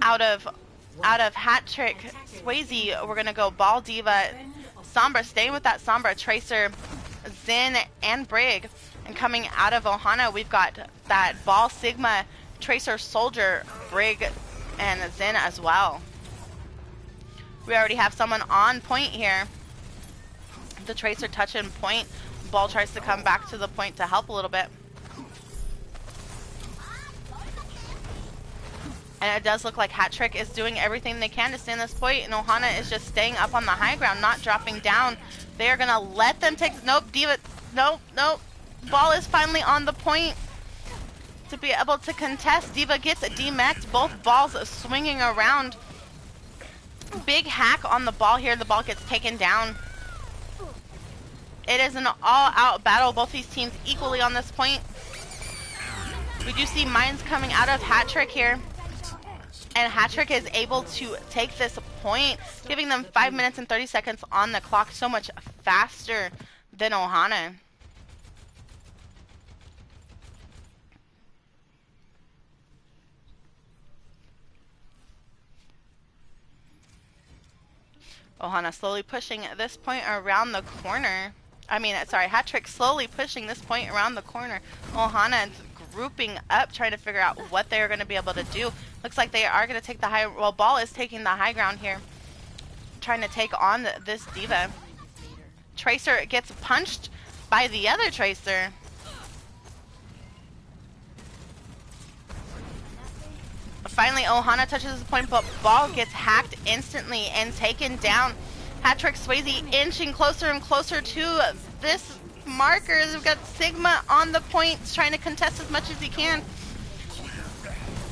out of Hat Trick Swayze, we're going to go Ball, D.Va, Sombra, staying with that Sombra, Tracer, Zen, and Brig. And coming out of Ohana, we've got that Ball, Sigma, Tracer, Soldier, Brig, and Zen as well. We already have someone on point here. The Tracer touching point. Ball tries to come back to the point to help a little bit. And it does look like Hat Trick is doing everything they can to stay in this point, and Ohana is just staying up on the high ground, not dropping down. They are gonna let them take, nope, D.Va, nope. Ball is finally on the point to be able to contest. D.Va gets demeched, both balls swinging around. Big hack on the ball here. The ball gets taken down. It is an all-out battle. Both these teams equally on this point. We do see mines coming out of Hat Trick here. And Hat Trick is able to take this point, giving them 5 minutes and 30 seconds on the clock. So much faster than Ohana. Ohana slowly pushing this point around the corner. Hat Trick slowly pushing this point around the corner. Ohana grouping up, trying to figure out what they're going to be able to do. Looks like they are going to take the high... Well, Ball is taking the high ground here, trying to take on this D.Va. Tracer gets punched by the other Tracer. Finally, Ohana touches the point, but Ball gets hacked instantly and taken down. Hat Trick Swayze inching closer and closer to this marker. We've got Sigma on the point, trying to contest as much as he can.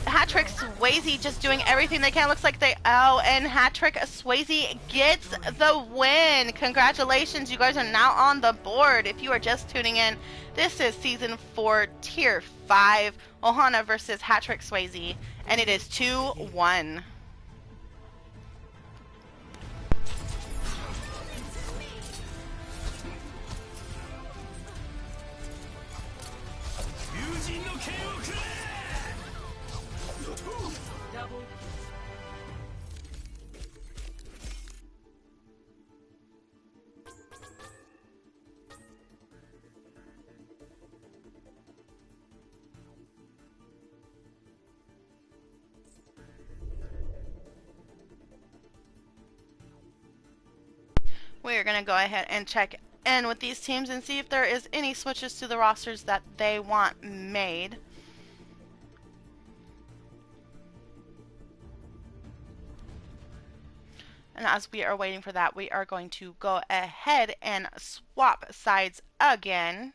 Hat Trick Swayze just doing everything they can. Looks like and Hat Trick Swayze gets the win. Congratulations, you guys are now on the board. If you are just tuning in, this is Season 4, Tier 5, Ohana versus Hat Trick Swayze, and it is 2-1. We're going to go ahead and check in with these teams and see if there is any switches to the rosters that they want made. And as we are waiting for that, we are going to go ahead and swap sides again.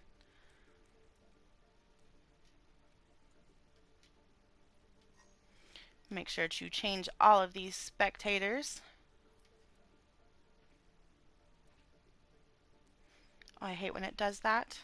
Make sure to change all of these spectators. Oh, I hate when it does that.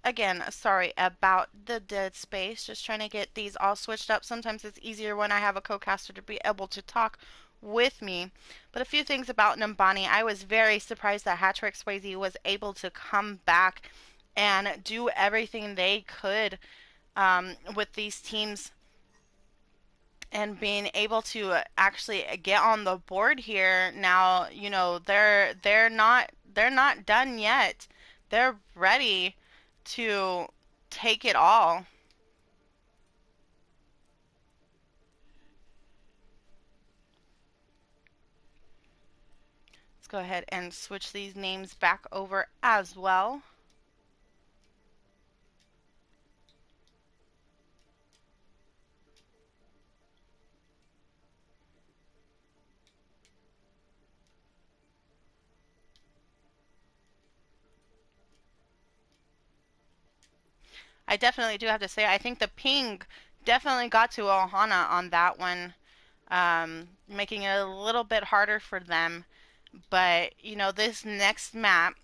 again, sorry about the dead space. Just trying to get these all switched up. Sometimes it's easier when I have a co-caster to be able to talk with me. But a few things about Numbani. I was very surprised that Hattrick Swayze was able to come back and do everything they could with these teams and being able to actually get on the board here. Now, you know, they're not done yet. They're ready to take it all. Let's go ahead and switch these names back over as well. I definitely do have to say, I think the ping definitely got to Ohana on that one, making it a little bit harder for them. But, you know, this next map,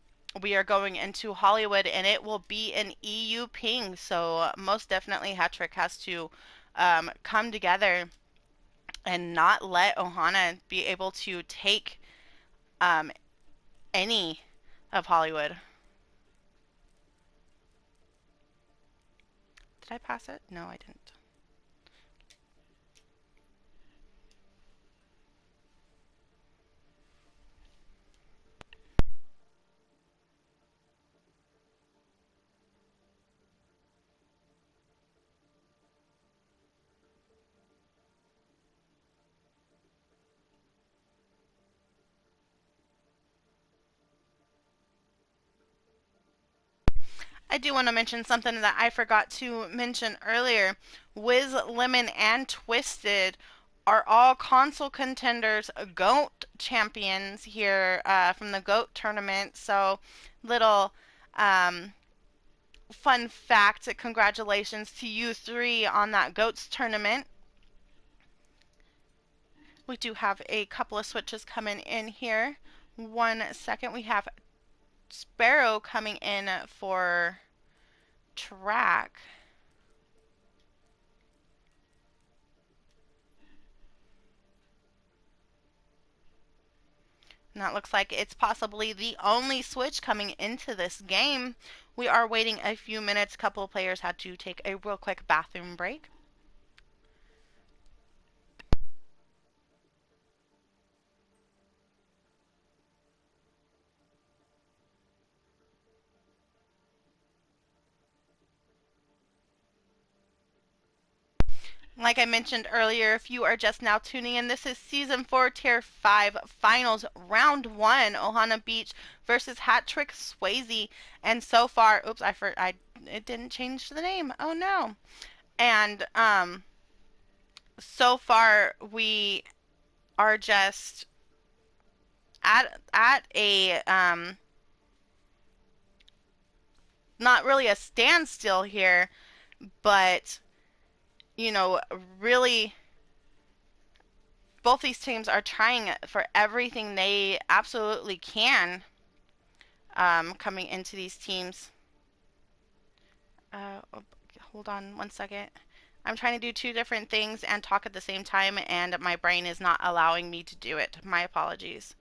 we are going into Hollywood and it will be an EU ping. So, most definitely, Hattrick has to come together and not let Ohana be able to take um, any of Hollywood. Did I pass it? No, I didn't. I do want to mention something that I forgot to mention earlier. Wiz, Lemon, and Twisted are all console contenders, GOAT champions here from the GOAT tournament. So, little um, fun fact. Congratulations to you three on that GOATs tournament. We do have a couple of switches coming in here. 1 second. We have Sparrow coming in for track. And that looks like it's possibly the only switch coming into this game. We are waiting a few minutes. A couple of players had to take a real quick bathroom break. Like I mentioned earlier, if you are just now tuning in, this is Season 4, Tier 5 Finals, Round 1, Ohana Beach versus Hattrick Swayze. And so far, oops, it didn't change the name. Oh no. And so far we are just at a not really a standstill here, but you know, really both these teams are trying for everything they absolutely can coming into these teams. Oh, hold on 1 second. I'm trying to do two different things and talk at the same time, and my brain is not allowing me to do it. My apologies.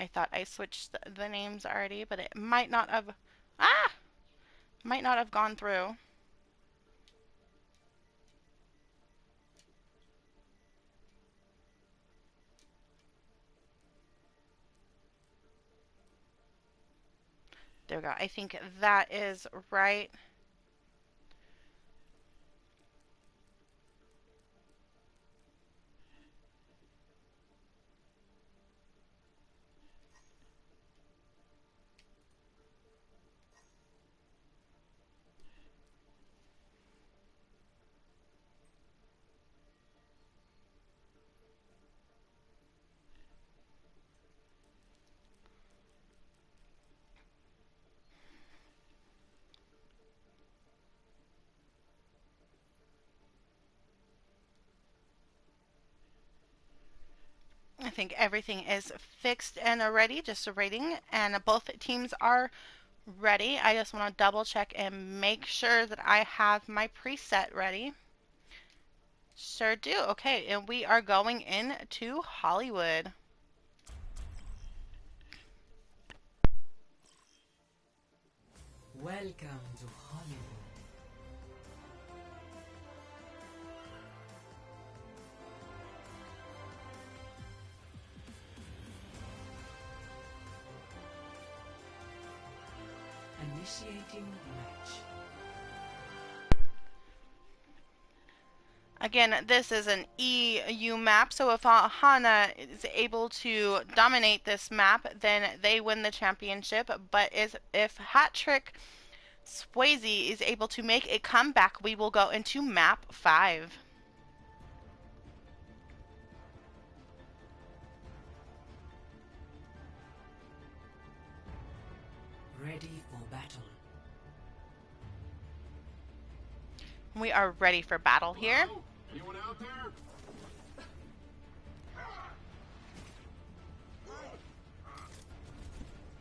I thought I switched the names already, but it might not have. Ah! Might not have gone through. There we go. I think that is right. think everything is fixed and ready, just rating, and both teams are ready. I just want to double check and make sure that I have my preset ready. Sure do. Okay, and we are going into Hollywood. Welcome to Hollywood. Initiating match. Again, this is an EU map, so if Ohana is able to dominate this map, then they win the championship. But if Hat-Trick Swayze is able to make a comeback, we will go into map 5. Ready for battle. We are ready for battle here. Anyone out there?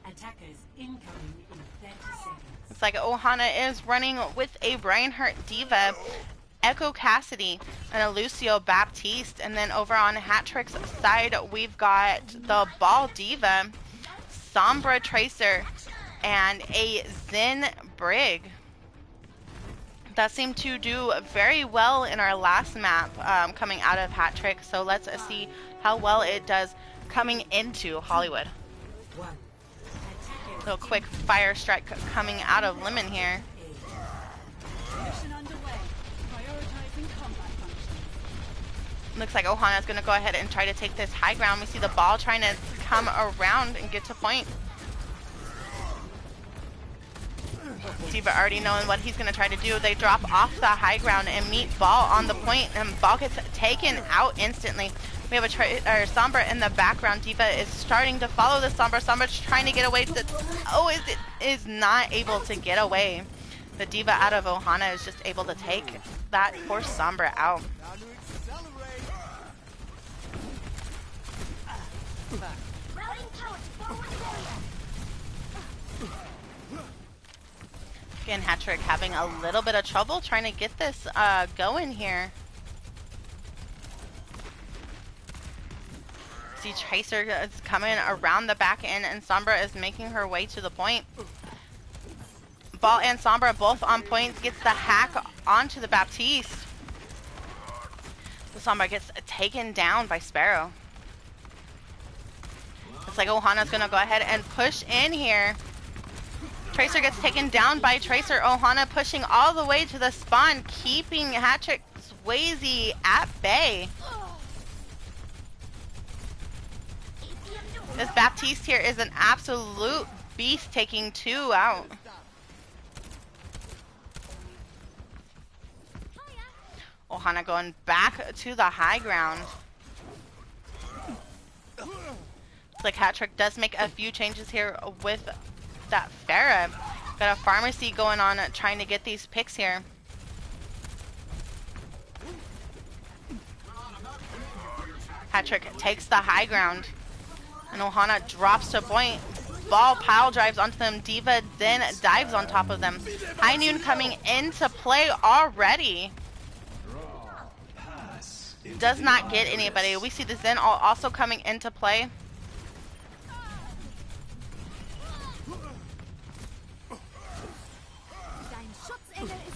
Attackers incoming in 30 seconds. Looks like Ohana is running with a Reinhardt Diva, Echo Cassidy, and a Lucio Baptiste. And then over on Hat-Trick's side, we've got the Ball Diva, Sombra Tracer, and a Zen Brig. That seemed to do very well in our last map coming out of Hat-Trick. So let's see how well it does coming into Hollywood. One. Little quick fire strike coming out of Lemon here. Mission underway. Prioritizing combat functions. Looks like Ohana is going to go ahead and try to take this high ground. We see the ball trying to come around and get to point. Diva already knowing what he's going to try to do. They drop off the high ground and meet Ball on the point, and Ball gets taken out instantly. We have a Sombra in the background. Diva is starting to follow the Sombra. Sombra's trying to get away. Is not able to get away. The Diva out of Ohana is just able to take that poor Sombra out. Time to accelerate. Routing power to forward area. Again, Hat-Trick having a little bit of trouble trying to get this going here. See Tracer is coming around the back end, and Sombra is making her way to the point. Ball and Sombra both on points. Gets the hack onto the Baptiste. The Sombra gets taken down by Sparrow. Looks like Ohana's going to go ahead and push in here. Tracer gets taken down by Tracer. Ohana pushing all the way to the spawn, keeping Hat-Trick Swayze at bay. This Baptiste here is an absolute beast, taking 2 out. Ohana going back to the high ground. Looks like Hat-Trick does make a few changes here with that Pharah. Got a pharmacy going on trying to get these picks here. Hat-Trick takes the high ground, and Ohana drops to point. Ball pile drives onto them. Diva then dives on top of them. High Noon coming into play already. Does not get anybody. We see the Zen also coming into play.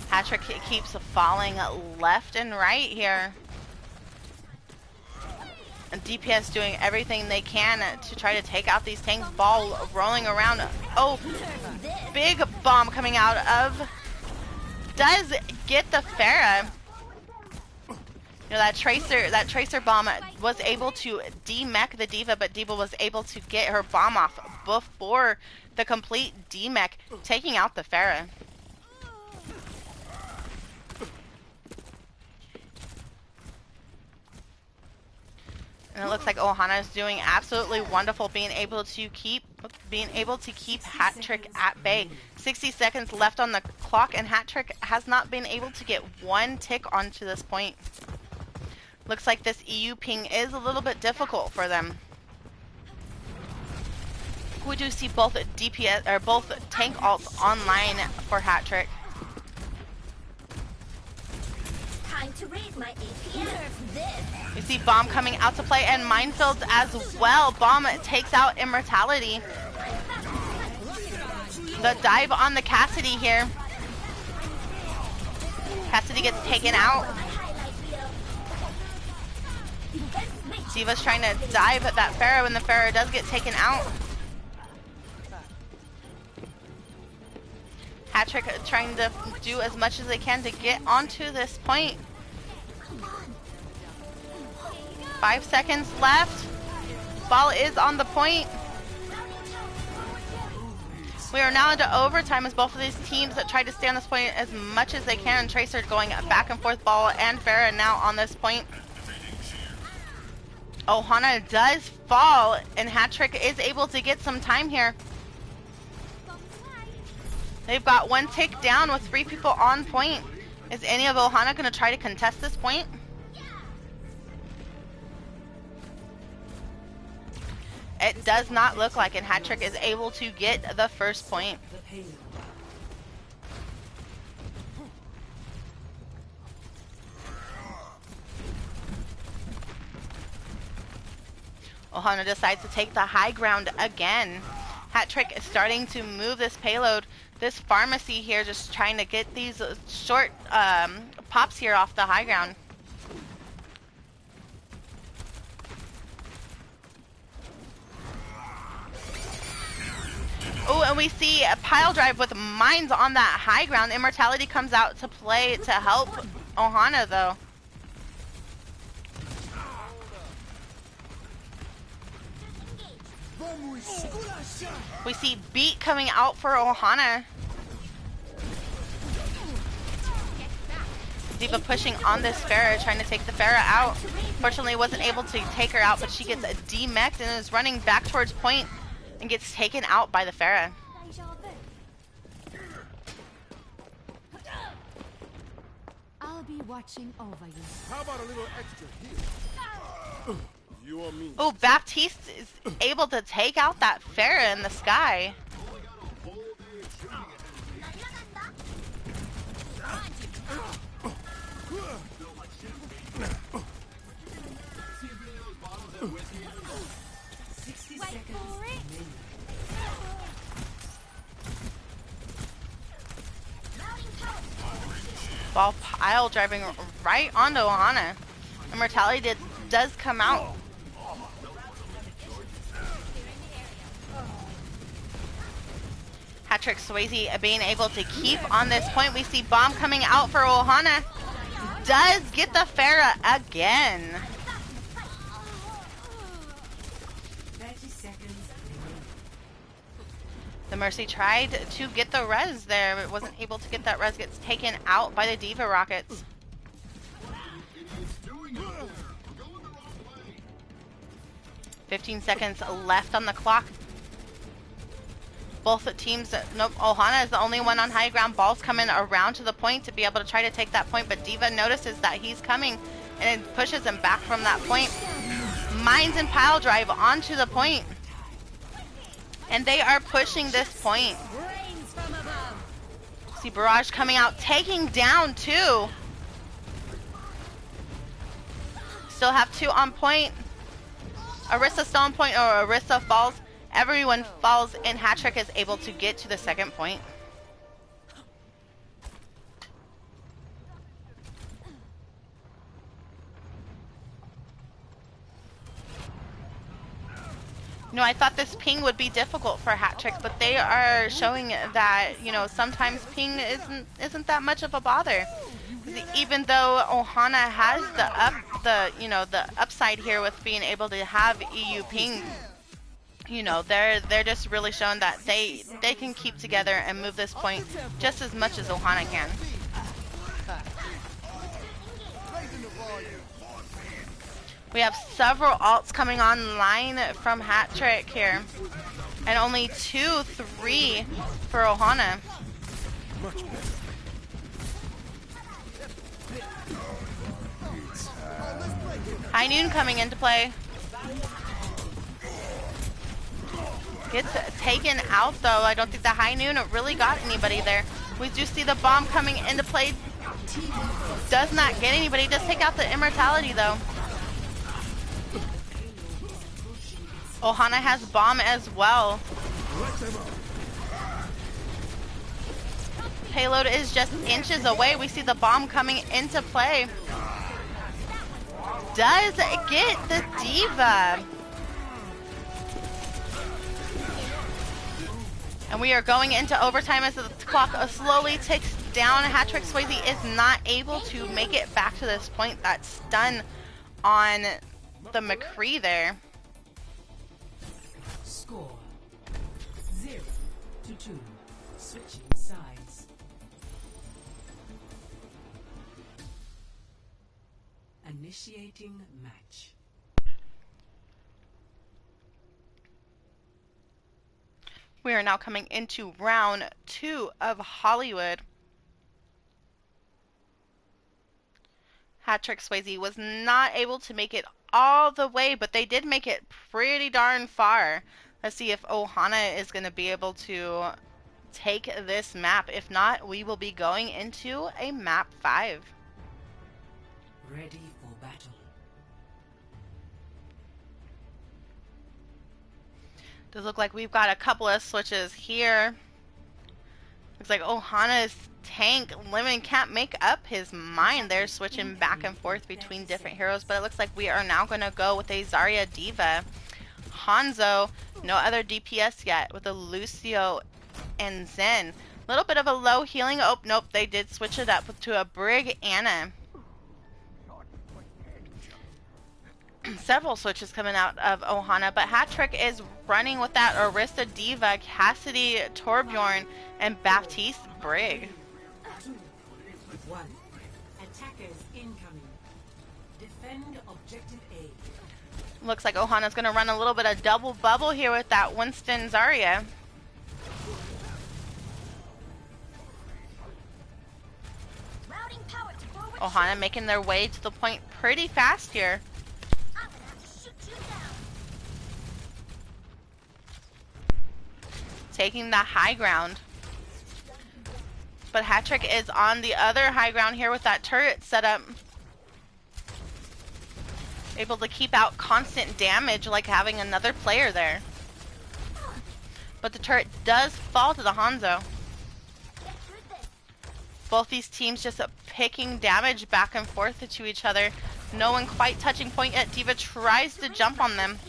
Hat-Trick keeps falling left and right here. And DPS doing everything they can to try to take out these tanks. Ball rolling around. Oh, big bomb coming out of. Does get the Pharah. You know, that tracer bomb was able to demech the Diva, but Diva was able to get her bomb off before the complete demech, taking out the Pharah. And it looks like Ohana is doing absolutely wonderful, being able to keep Hat-Trick at bay. 60 seconds left on the clock, and Hat-Trick has not been able to get one tick onto this point. Looks like this EU ping is a little bit difficult for them. We do see both DPS or both tank alts online for Hat Trick. Time to raise my APM. We see Bomb coming out to play and Minefields as well. Bomb takes out Immortality. The dive on the Cassidy here. Cassidy gets taken out. D.Va's trying to dive at that Pharah when the Pharah does get taken out. Hat Trick trying to do as much as they can to get onto this point. 5 seconds left. Ball is on the point. We are now into overtime as both of these teams that try to stay on this point as much as they can. Tracer going back and forth, Ball and Pharah now on this point. Ohana does fall, and Hat Trick is able to get some time here. They've got one tick down with 3 people on point. Is any of Ohana going to try to contest this point? It does not look like, and Hat Trick is able to get the first point. Ohana decides to take the high ground again. Hat Trick is starting to move this payload. This pharmacy here just trying to get these short pops here off the high ground. Oh, and we see a pile drive with mines on that high ground. Immortality comes out to play to help Ohana though. We see Beat coming out for Ohana. D.Va pushing on this Pharah, trying to take the Pharah out. Fortunately, wasn't able to take her out, but she gets demeched and is running back towards point and gets taken out by the Pharah. I'll be watching over you. How about a little extra here? You or me? Oh, Baptiste is able to take out that Pharah in the sky. Ball pile driving right onto Ohana. Immortality does come out. Hat Trick Swayze being able to keep on this point. We see Bomb coming out for Ohana. Does get the Pharah again. 30 seconds. The Mercy tried to get the res there, but wasn't able to get that res. Gets taken out by the D.Va rockets. "15 seconds left on the clock. Both teams, nope, Ohana is the only one on high ground. Ball's coming around to the point to be able to try to take that point, but D.Va notices that he's coming and it pushes him back from that point. Mines and pile drive onto the point. And they are pushing this point. See Barrage coming out, taking down 2. Still have 2 on point. Orisa still on point, or Orisa falls. Everyone falls, and Hat Trick is able to get to the second point. You know, I thought this ping would be difficult for Hat Trick, but they are showing that, you know, sometimes ping isn't that much of a bother. Even though Ohana has the upside here with being able to have EU ping, you know, they're just really showing that they can keep together and move this point just as much as Ohana can. We have several alts coming online from Hat Trick here, and only 2, 3 for Ohana. High Noon coming into play. Gets taken out though. I don't think the high noon really got anybody there. We do see the bomb coming into play. Does not get anybody. Does take out the immortality though. Ohana has bomb as well. Payload is just inches away. We see the bomb coming into play. Does get the diva. And we are going into overtime as the clock slowly ticks down. Hat-trick Swayze is not able to make it back to this point. That stun on the McCree there. Score 0-2. Switching sides. Initiating match. We are now coming into round 2 of Hollywood. Hat-trick Swayze was not able to make it all the way, but they did make it pretty darn far. Let's see if Ohana is going to be able to take this map. If not, we will be going into a map 5. Ready for battle. Does look like we've got a couple of switches here. Looks like Ohana's tank Lemon can't make up his mind. They're switching back and forth between different heroes, but it looks like we are now going to go with a Zarya Diva. Hanzo, no other DPS yet, with a Lucio and Zen. A little bit of a low healing. Oh, nope, they did switch it up to a Brig Anna. Several switches coming out of Ohana, but Hat-trick is running with that Orisa Diva, Cassidy Torbjorn, and Baptiste Brig. 1. Attackers incoming. Defend objective A. Looks like Ohana's going to run a little bit of double bubble here with that Winston Zarya. Routing power to forward. Ohana making their way to the point pretty fast here. I'm gonna have to shoot you down. Taking the high ground. But Hat-trick is on the other high ground here with that turret set up. Able to keep out constant damage like having another player there. But the turret does fall to the Hanzo. Both these teams just picking damage back and forth to each other. No one quite touching point yet. Diva tries to jump on them.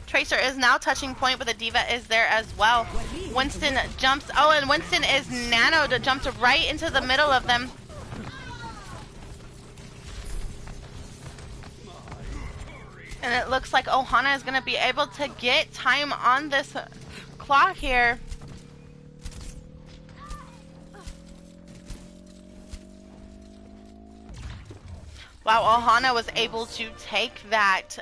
Tracer is now touching point, but the Diva is there as well. Winston jumps. Oh, and Winston is nanoed, jumped right into the middle of them. And it looks like Ohana is going to be able to get time on this clock here. Wow, Ohana was able to take that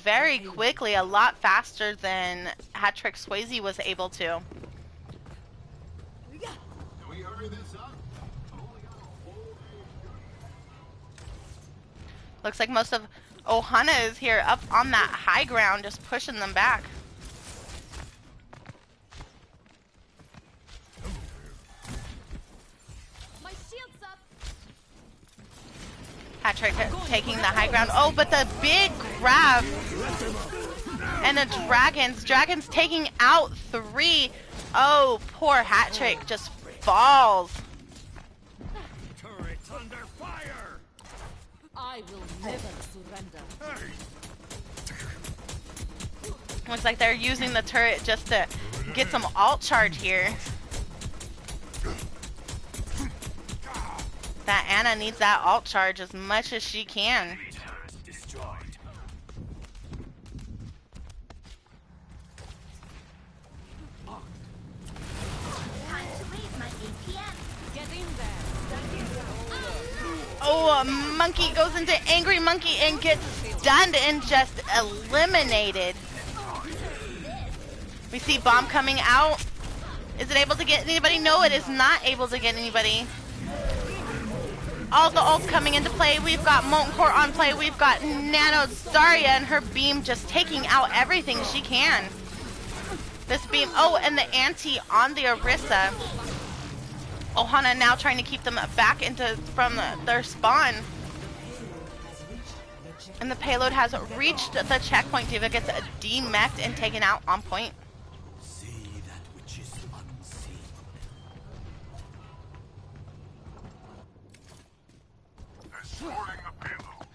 very quickly, a lot faster than Hat-trick Swayze was able to. Looks like most of Ohana is here up on that high ground, just pushing them back. Hat-trick taking the high ground. Oh, but the big grab. And the Dragons. Dragons taking out 3. Oh, poor Hat-trick just falls. Turrets under fire! I will never surrender. Looks like they're using the turret just to get some alt charge here. That Anna needs that alt charge as much as she can. Oh, a monkey goes into angry monkey and gets stunned and just eliminated. We see bomb coming out. Is it able to get anybody? No, it is not able to get anybody. All the ults coming into play. We've got Molten Core on play. We've got Nano Zarya and her beam just taking out everything she can. this beam. Oh, and the anti on the Orisa. Ohana now trying to keep them back from their spawn. And the payload has reached the checkpoint. Diva gets demeched and taken out on point. See that which is unseen. Escorting the payload.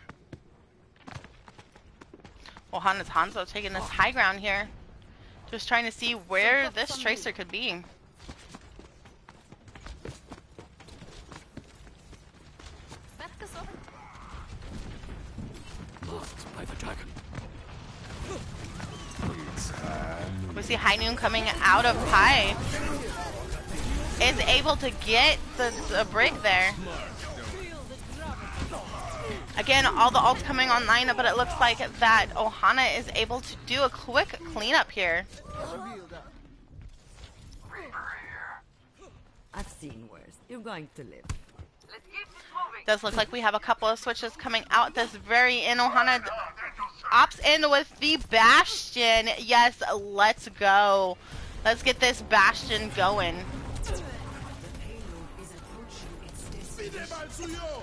Ohana's Hanzo taking this high ground here. Just trying to see where this Tracer could be. By the dragon. We see High Noon coming out of Pi. Is able to get the break there. Again, all the ults coming online, but it looks like that Ohana is able to do a quick cleanup here. I've seen worse. You're going to live. Does look like we have a couple of switches coming out this very end. Ohana opts in with the Bastion. Yes, let's go. Let's get this Bastion going.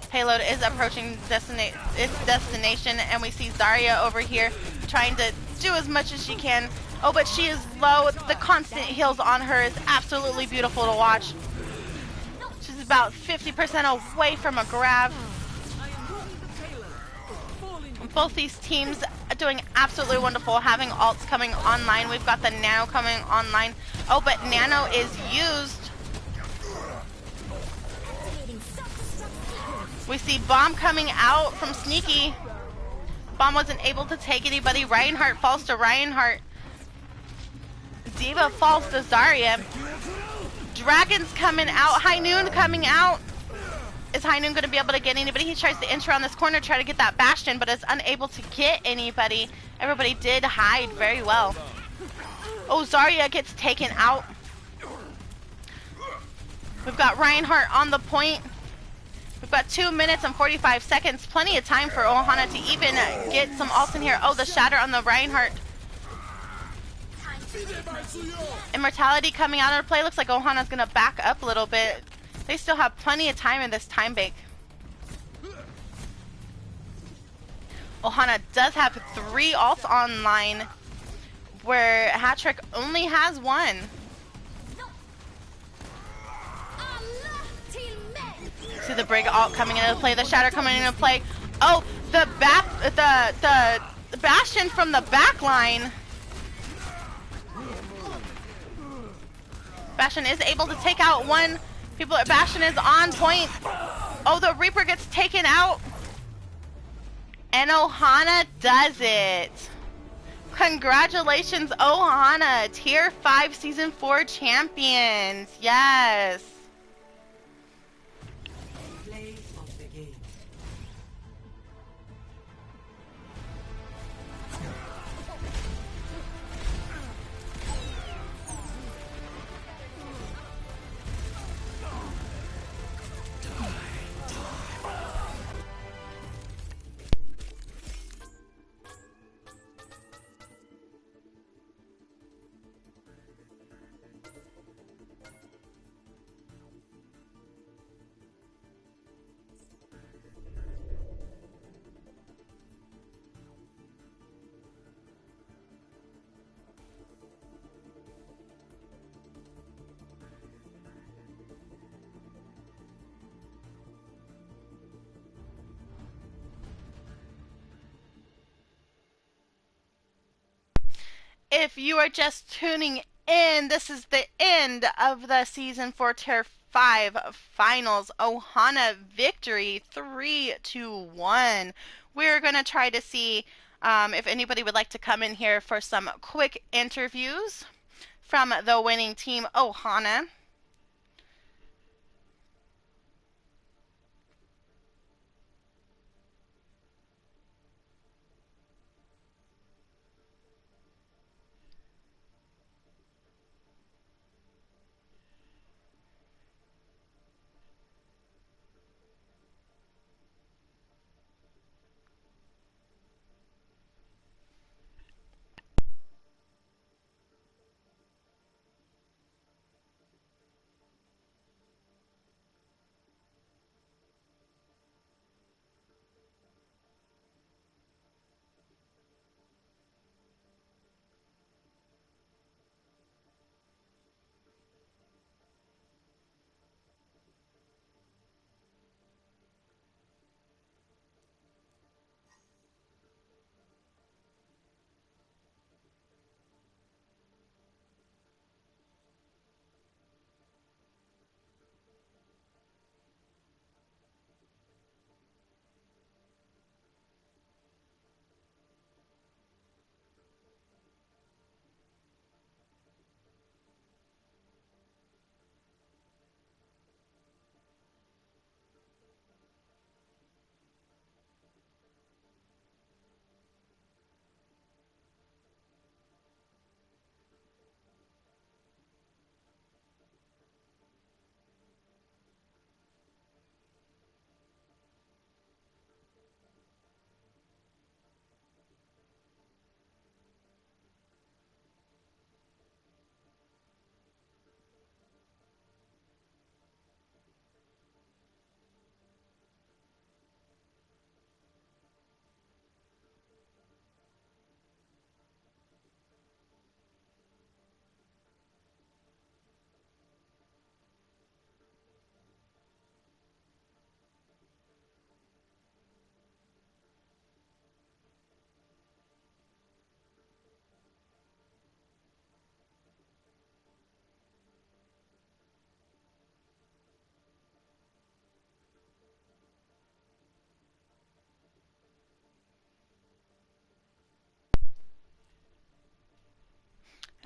Payload is approaching its destination, and we see Zarya over here trying to do as much as she can. Oh, but she is low. The constant heals on her is absolutely beautiful to watch. She's about 50% away from a grab. Both these teams are doing absolutely wonderful, having ults coming online. We've got the Nano coming online. Oh, but Nano is used. We see Bomb coming out from Sneaky. Bomb wasn't able to take anybody. Reinhardt falls to Reinhardt. Diva falls to Zarya. Dragon's coming out. High Noon coming out. Is High Noon going to be able to get anybody? He tries to enter around this corner, try to get that Bastion, but is unable to get anybody. Everybody did hide very well. Oh, Zarya gets taken out. We've got Reinhardt on the point. We've got 2 minutes and 45 seconds. Plenty of time for Ohana to even get some ults in here. Oh, the shatter on the Reinhardt. Immortality coming out of play. Looks like Ohana's going to back up a little bit. They still have plenty of time in this time bank. Ohana does have 3 ults online, where Hattrick only has 1. See the Brig ult coming into play, the Shatter coming into play. Oh, the Bastion from the back line. Bastion is able to take out one. Bastion is on point. Oh, the Reaper gets taken out. And Ohana does it. Congratulations, Ohana, Tier 5 Season 4 champions. Yes. Play of the game. If you are just tuning in, this is the end of the Season 4 Tier 5 Finals. Ohana victory 3-1. We're going to try to see if anybody would like to come in here for some quick interviews from the winning team, Ohana.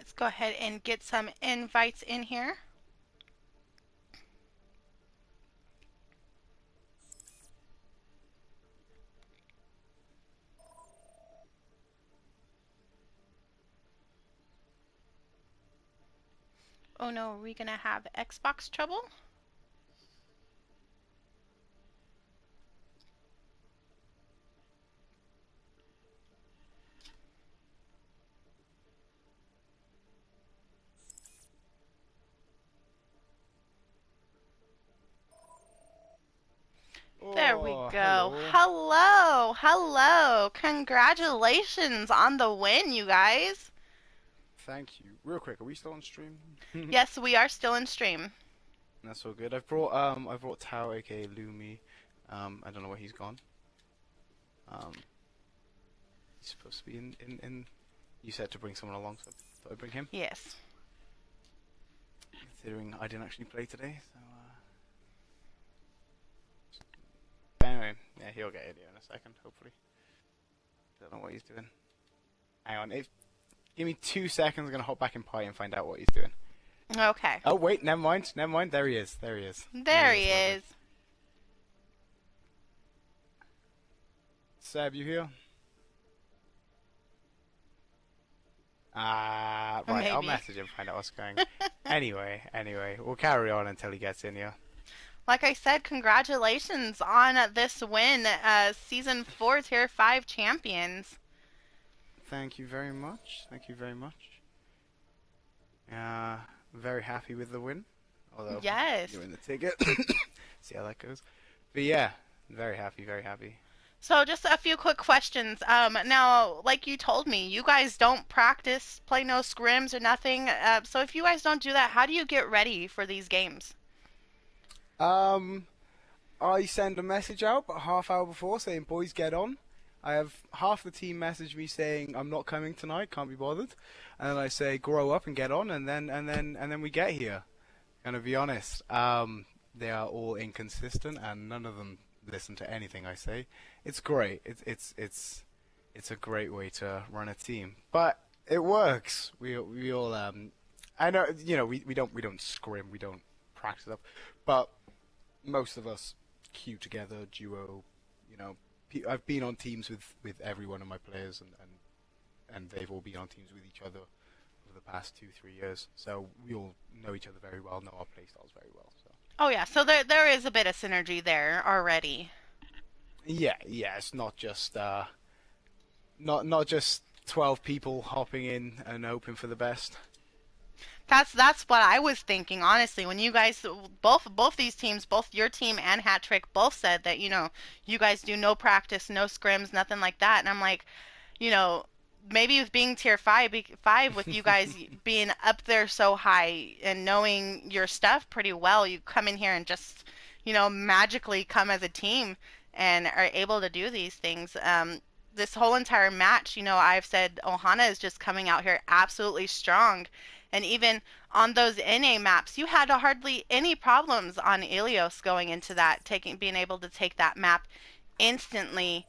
Let's go ahead and get some invites in here. Oh no, are we gonna have Xbox trouble? There we Oh, go. hello. Hello, hello. Congratulations on the win, you guys. Thank you. Real quick, are we still on stream? Yes, we are still in stream. That's all good. I brought Tao, aka Lumi. I don't know where he's gone. He's supposed to be in. You said to bring someone along, so I thought I'd bring him. Yes. Considering I didn't actually play today, so. But anyway, yeah, he'll get here in a second, hopefully. Don't know what he's doing. Hang on, give me 2 seconds. I'm gonna hop back in Pi and find out what he's doing. Okay. Oh wait, never mind. There he is. There he Lovely. is. Seb, you here? Right, Maybe. I'll message him, find out what's going. Anyway, we'll carry on until he gets in here. Like I said, congratulations on this win, Season 4 Tier 5 champions. Thank you very much. Very happy with the win. Although Yes. you win the ticket. See how that goes. But yeah, very happy. So just a few quick questions. Now, like you told me, you guys don't practice, play no scrims or nothing. So if you guys don't do that, how do you get ready for these games? I send a message out about a half hour before saying, boys, get on. I have half the team message me saying I'm not coming tonight, can't be bothered, and then I say grow up and get on, and then we get here. And to be honest, they are all inconsistent, and none of them listen to anything I say. It's great. It's a great way to run a team, but it works. We all I know we don't scrim, we don't practice up, but most of us queue together, duo, I've been on teams with every one of my players, and they've all been on teams with each other over the past 2-3 years. So we all know each other very well, know our playstyles very well. So. Oh yeah, so there is a bit of synergy there already. Yeah, it's not just not just 12 people hopping in and hoping for the best. That's what I was thinking, honestly. When you guys, both these teams, both your team and Hat Trick, both said that you guys do no practice, no scrims, nothing like that, and I'm like, maybe with being tier 5 with you guys being up there so high and knowing your stuff pretty well, you come in here and just magically come as a team and are able to do these things. This whole entire match, I've said Ohana is just coming out here absolutely strong. And even on those NA maps, you had hardly any problems on Ilios going into that, being able to take that map instantly.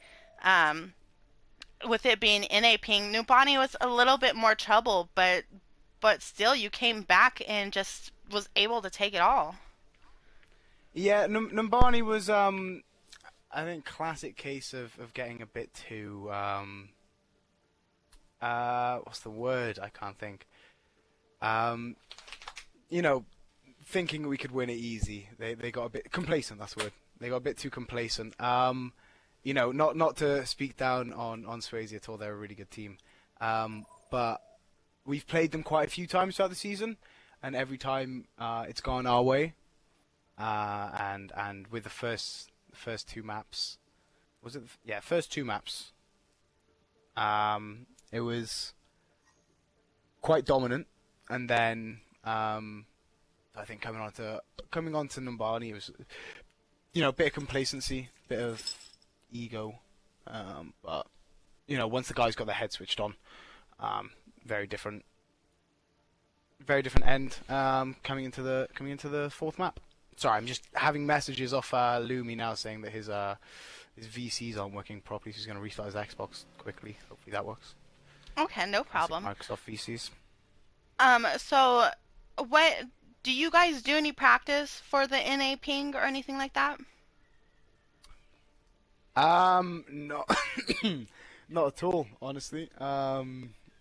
With it being NA ping, Nubani was a little bit more trouble, but still, you came back and just was able to take it all. Yeah, Numbani was I think classic case of getting a bit too what's the word? I can't think. Thinking we could win it easy. They got a bit complacent, that's the word. They got a bit too complacent. Not to speak down on Swayze at all, they're a really good team. But we've played them quite a few times throughout the season, and every time it's gone our way. And with the first two maps, first two maps, it was quite dominant. And then I think coming on to Numbani, it was a bit of complacency, bit of ego, but once the guys got their head switched on, very different end coming into the fourth map. Sorry, I'm just having messages off Lumi now saying that his VCs aren't working properly, so he's going to restart his Xbox quickly. Hopefully that works. Okay, no problem. Microsoft VCs. So what do you guys do any practice for the NA ping or anything like that? Not not at all, honestly.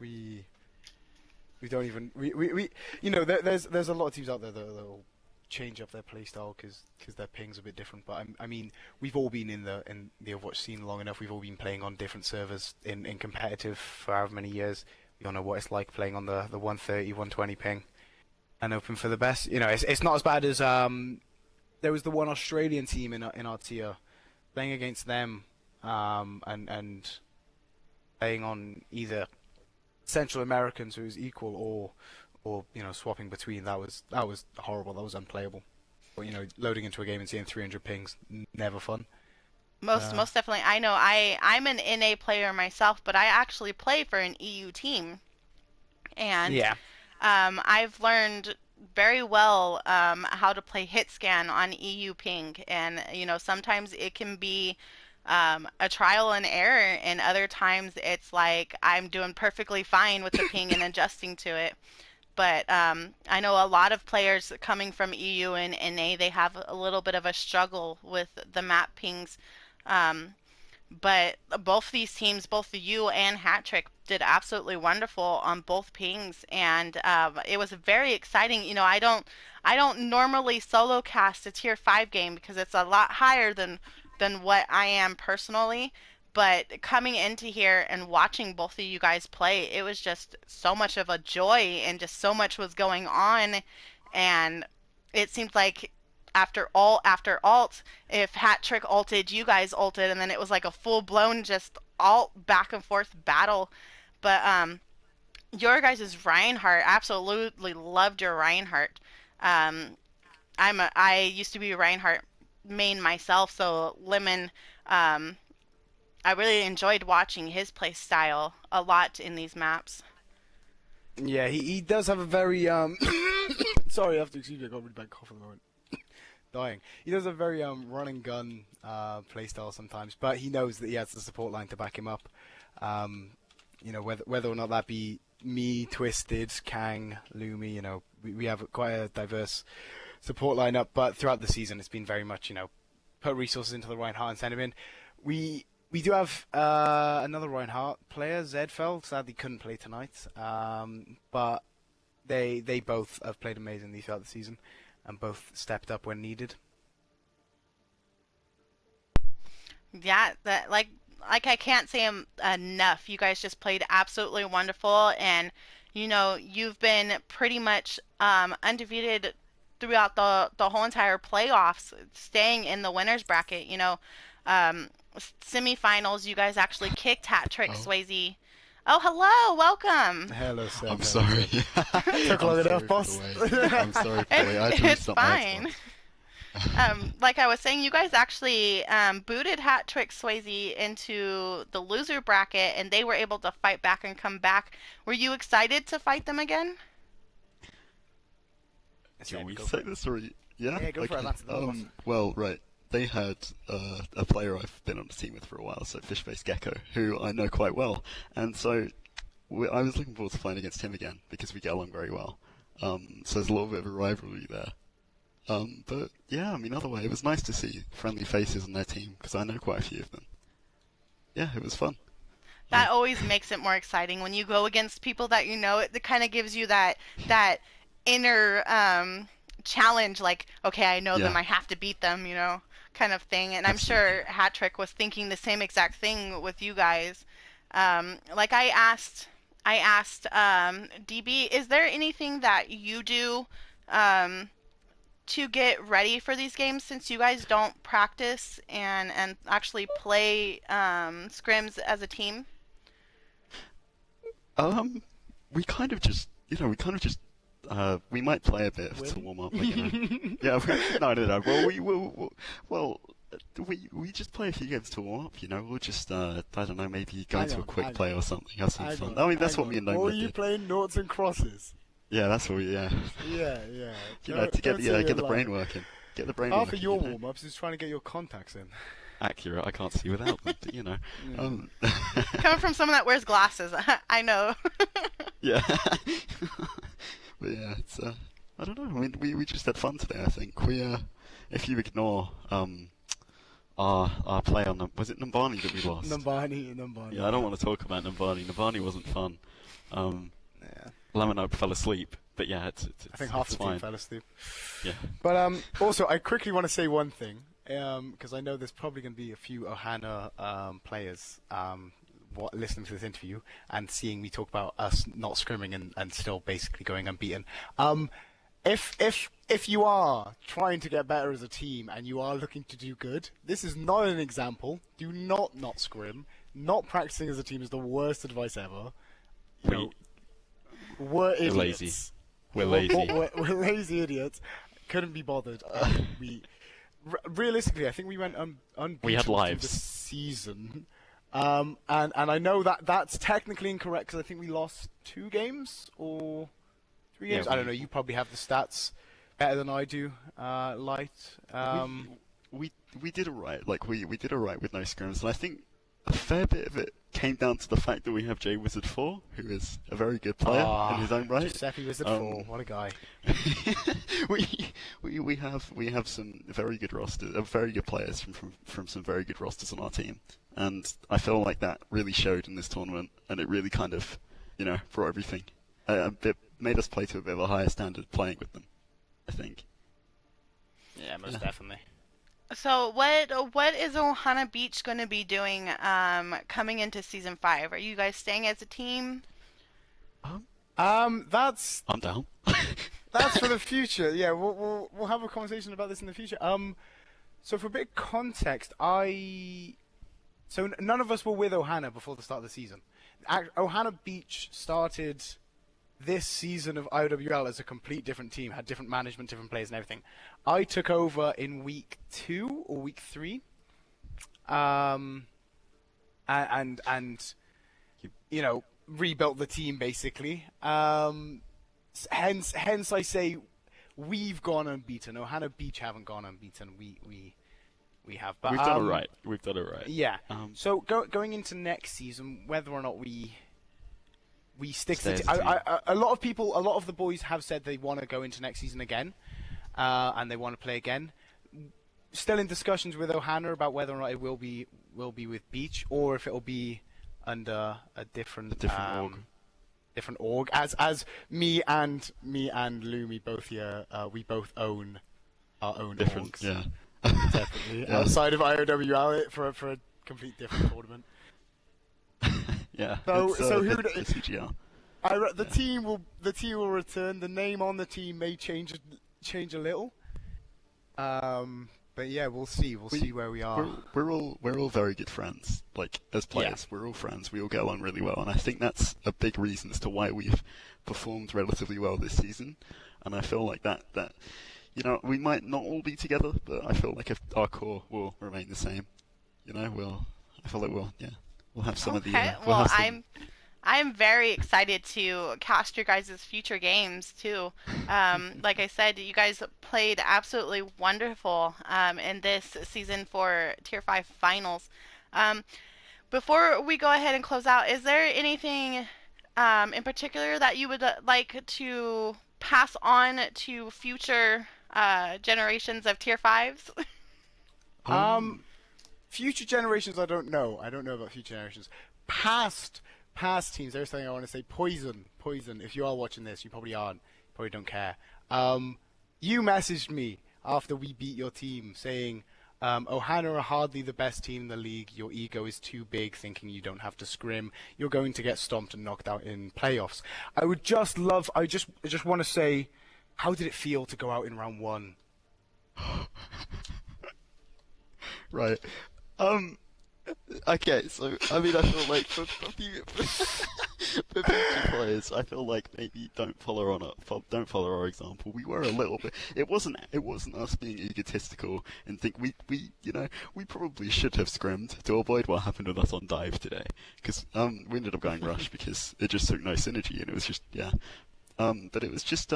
We we don't even we you know there's a lot of teams out there that'll change up their playstyle because their ping's a bit different. But I mean, we've all been in the Overwatch scene long enough. We've all been playing on different servers in competitive for however many years. We all know what it's like playing on the 130, 120 ping and hoping for the best. You know, it's not as bad as there was the one Australian team in our tier playing against them and playing on either Central Americans who was equal or you know swapping between. That was horrible. That was unplayable. But, you know, loading into a game and seeing 300 pings, never fun. Most definitely. I know I'm an NA player myself, but I actually play for an EU team, and Yeah. I've learned very well how to play hit scan on EU ping, and you know sometimes it can be a trial and error, and other times it's like I'm doing perfectly fine with the ping and adjusting to it. But I know a lot of players coming from EU and NA, they have a little bit of a struggle with the map pings. Um, but both these teams, both the U and Hat Trick, did absolutely wonderful on both pings, and it was very exciting. You know, I don't normally solo cast a tier 5 game because it's a lot higher than what I am personally. But coming into here and watching both of you guys play, it was just so much of a joy, and just so much was going on, and it seemed like after alt, if Hat Trick ulted, you guys ulted, and then it was like a full blown just alt back and forth battle. But your guys' Reinhardt, absolutely loved your Reinhardt. Um, I used to be a Reinhardt main myself, so Lemon, um, I really enjoyed watching his play style a lot in these maps. Yeah, he does have a very sorry, I have to excuse me, I got a really bad cough at the moment. Dying. He does a very run and gun playstyle sometimes, but he knows that he has the support line to back him up. You know, whether or not that be me, Twisted, Kang, Lumi, you know, we have quite a diverse support lineup, but throughout the season it's been very much, you know, put resources into the Reinhardt and send him in. We do have another Reinhardt player, Zedfeld, sadly couldn't play tonight, but they both have played amazingly throughout the season and both stepped up when needed. Yeah, that like I can't say enough. You guys just played absolutely wonderful, and you know you've been pretty much undefeated throughout the whole entire playoffs, staying in the winners bracket. You know, semifinals, you guys actually kicked Hat Trick Swayze. Oh, hello, welcome. Hello, Seb. I'm sorry. Took long enough, boss. I'm sorry, Polly. I had to It's stop my fine. Like I was saying, you guys actually booted Hat Trick Swayze into the loser bracket, and they were able to fight back and come back. Were you excited to fight them again? Can we say this or yeah? Yeah, go for it. That's the boss. Well, right. They had a player I've been on the team with for a while, so Fishface Gecko, who I know quite well, and so I was looking forward to playing against him again because we get along very well. So there's a little bit of a rivalry there. But yeah, I mean, other way, it was nice to see friendly faces on their team because I know quite a few of them. Yeah, it was fun. That always makes it more exciting when you go against people that you know. It kind of gives you that inner challenge, like, okay, I know them, I have to beat them, you know, kind of thing. And I'm sure Hat Trick was thinking the same exact thing with you guys. Like I asked DB, is there anything that you do to get ready for these games, since you guys don't practice and actually play scrims as a team? We kind of just, we might play a bit to warm up. Like, yeah, no. Well, we just play a few games to warm up. You know, we'll just, I don't know, maybe go into a quick play or something, have some fun. I mean, that's what me and Noma did. Or you playing noughts and crosses? Yeah, that's what we. Yeah. Yeah. You know, to get the brain working. Get the brain working. Half of your warm-ups is trying to get your contacts in. Accurate. I can't see without them, but you know. Coming from someone that wears glasses, I know. Yeah. But yeah, it's I don't know. I mean, we just had fun today. I think if you ignore our play on was it Numbani that we lost? Numbani. Yeah, I don't want to talk about Numbani. Numbani wasn't fun. Yeah. Laminop fell asleep, but yeah, I think half the fine. team fell asleep. Yeah. But also, I quickly want to say one thing, because I know there's probably going to be a few Ohana players listening to this interview and seeing me talk about us not scrimming and still basically going unbeaten. If you are trying to get better as a team and you are looking to do good, this is not an example. Do not scrim. Not practicing as a team is the worst advice ever. We're idiots. lazy. We're lazy. We're lazy idiots. Couldn't be bothered. Realistically, I think we went unbeaten We had lives. through the season. And I know that's technically incorrect because I think we lost 2 games or 3 games. Yeah, I don't know. You probably have the stats better than I do, Light. We did alright. Like we did alright with no scrims, and I think a fair bit of it came down to the fact that we have J Wizard 4, who is a very good player in his own right. Giuseppe Wizard 4, what a guy. we have some very good rosters, very good players from some very good rosters on our team, and I feel like that really showed in this tournament, and it really kind of, brought everything. It made us play to a bit of a higher standard playing with them, I think. Yeah, most definitely. So what is Ohana Beach going to be doing coming into season 5? Are you guys staying as a team? That's I'm down. that's for the future. Yeah, we'll have a conversation about this in the future. So for a bit of context, so none of us were with Ohana before the start of the season. Ohana Beach started this season of IOWL as a complete different team, had different management, different players and everything. I took over in week 2 or week 3. And rebuilt the team basically. Hence I say we've gone unbeaten. Ohana Beach haven't gone unbeaten. We have. But, We've done alright. We've done alright. Yeah. So going into next season, whether or not we stick to a lot of the boys have said they want to go into next season again, and they want to play again. Still in discussions with Ohana about whether or not it will be with Beach or if it will be under a different org. As me and Lumi both here, we both own our own orgs. Yeah. Definitely. Yeah. Outside of IOWL for a complete different tournament. Yeah. So who? It's CGR. The team will return. The name on the team may change a little. But yeah, we'll see. We'll see where we are. We're all very good friends. Like as players, we're all friends. We all get along really well, and I think that's a big reason as to why we've performed relatively well this season. And I feel like that we might not all be together, but I feel like if our core will remain the same. I feel like we'll have some of the. I'm very excited to cast your guys' future games too. Like I said, you guys played absolutely wonderful in this season for Tier 5 finals. Before we go ahead and close out, is there anything in particular that you would like to pass on to future generations of Tier 5s? Future generations, I don't know. I don't know about future generations. Past teams, there's something I want to say. Poison. If you are watching this, you probably aren't. Probably don't care. You messaged me after we beat your team saying, Ohana are hardly the best team in the league. Your ego is too big, thinking you don't have to scrim. You're going to get stomped and knocked out in playoffs. I just want to say, how did it feel to go out in round 1? Right. Okay, so I mean, I feel like for future players, I feel like maybe don't follow our example. We were a little bit. It wasn't us being egotistical and think we probably should have scrimmed to avoid what happened with us on dive today, because we ended up going rush because it just took no synergy and it was just but it was just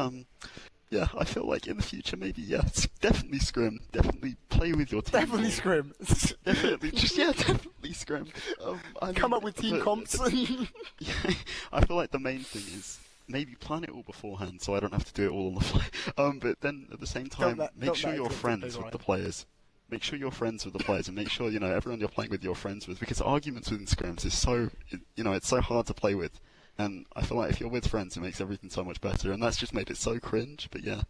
yeah, I feel like in the future, maybe, definitely scrim. Definitely play with your team. Definitely scrim. Definitely scrim. Come up with team comps. Yeah, I feel like the main thing is maybe plan it all beforehand so I don't have to do it all on the fly. But then at the same time, make sure you're friends with the players. Make sure you're friends with the players, and make sure everyone you're playing with you're friends with, because arguments within scrims is it's so hard to play with, and I feel like if you're with friends, it makes everything so much better, and that's just made it so cringe. But yeah,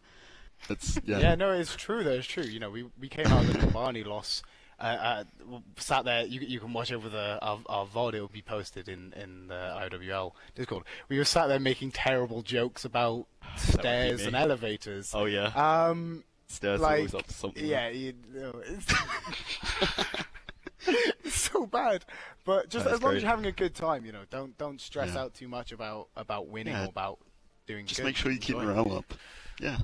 Yeah, no, it's true. That is true. We came out of the Barney loss. Sat there. You can watch over our VOD. It will be posted in the IOWL Discord. We were sat there making terrible jokes about stairs and elevators. Oh yeah. Stairs are always up to something. Yeah, it's so bad. But just as long as you're having a good time, don't stress out too much about winning or about doing. Just good. make sure you keep morale up. Yeah.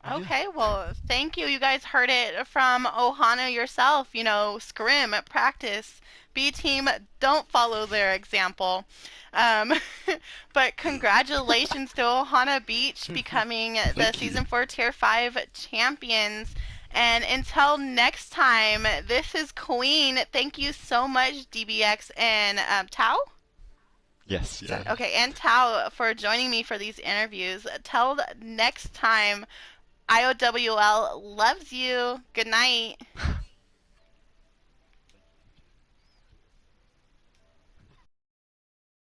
Okay, well, thank you. You guys heard it from Ohana yourself. Scrim, practice, B team, don't follow their example. But congratulations to Ohana Beach becoming the Season 4 Tier 5 champions. And until next time, this is Queen. Thank you so much, DBX and Tao? Yes, yeah. Okay, and Tao for joining me for these interviews. Till next time, IOWL loves you. Good night.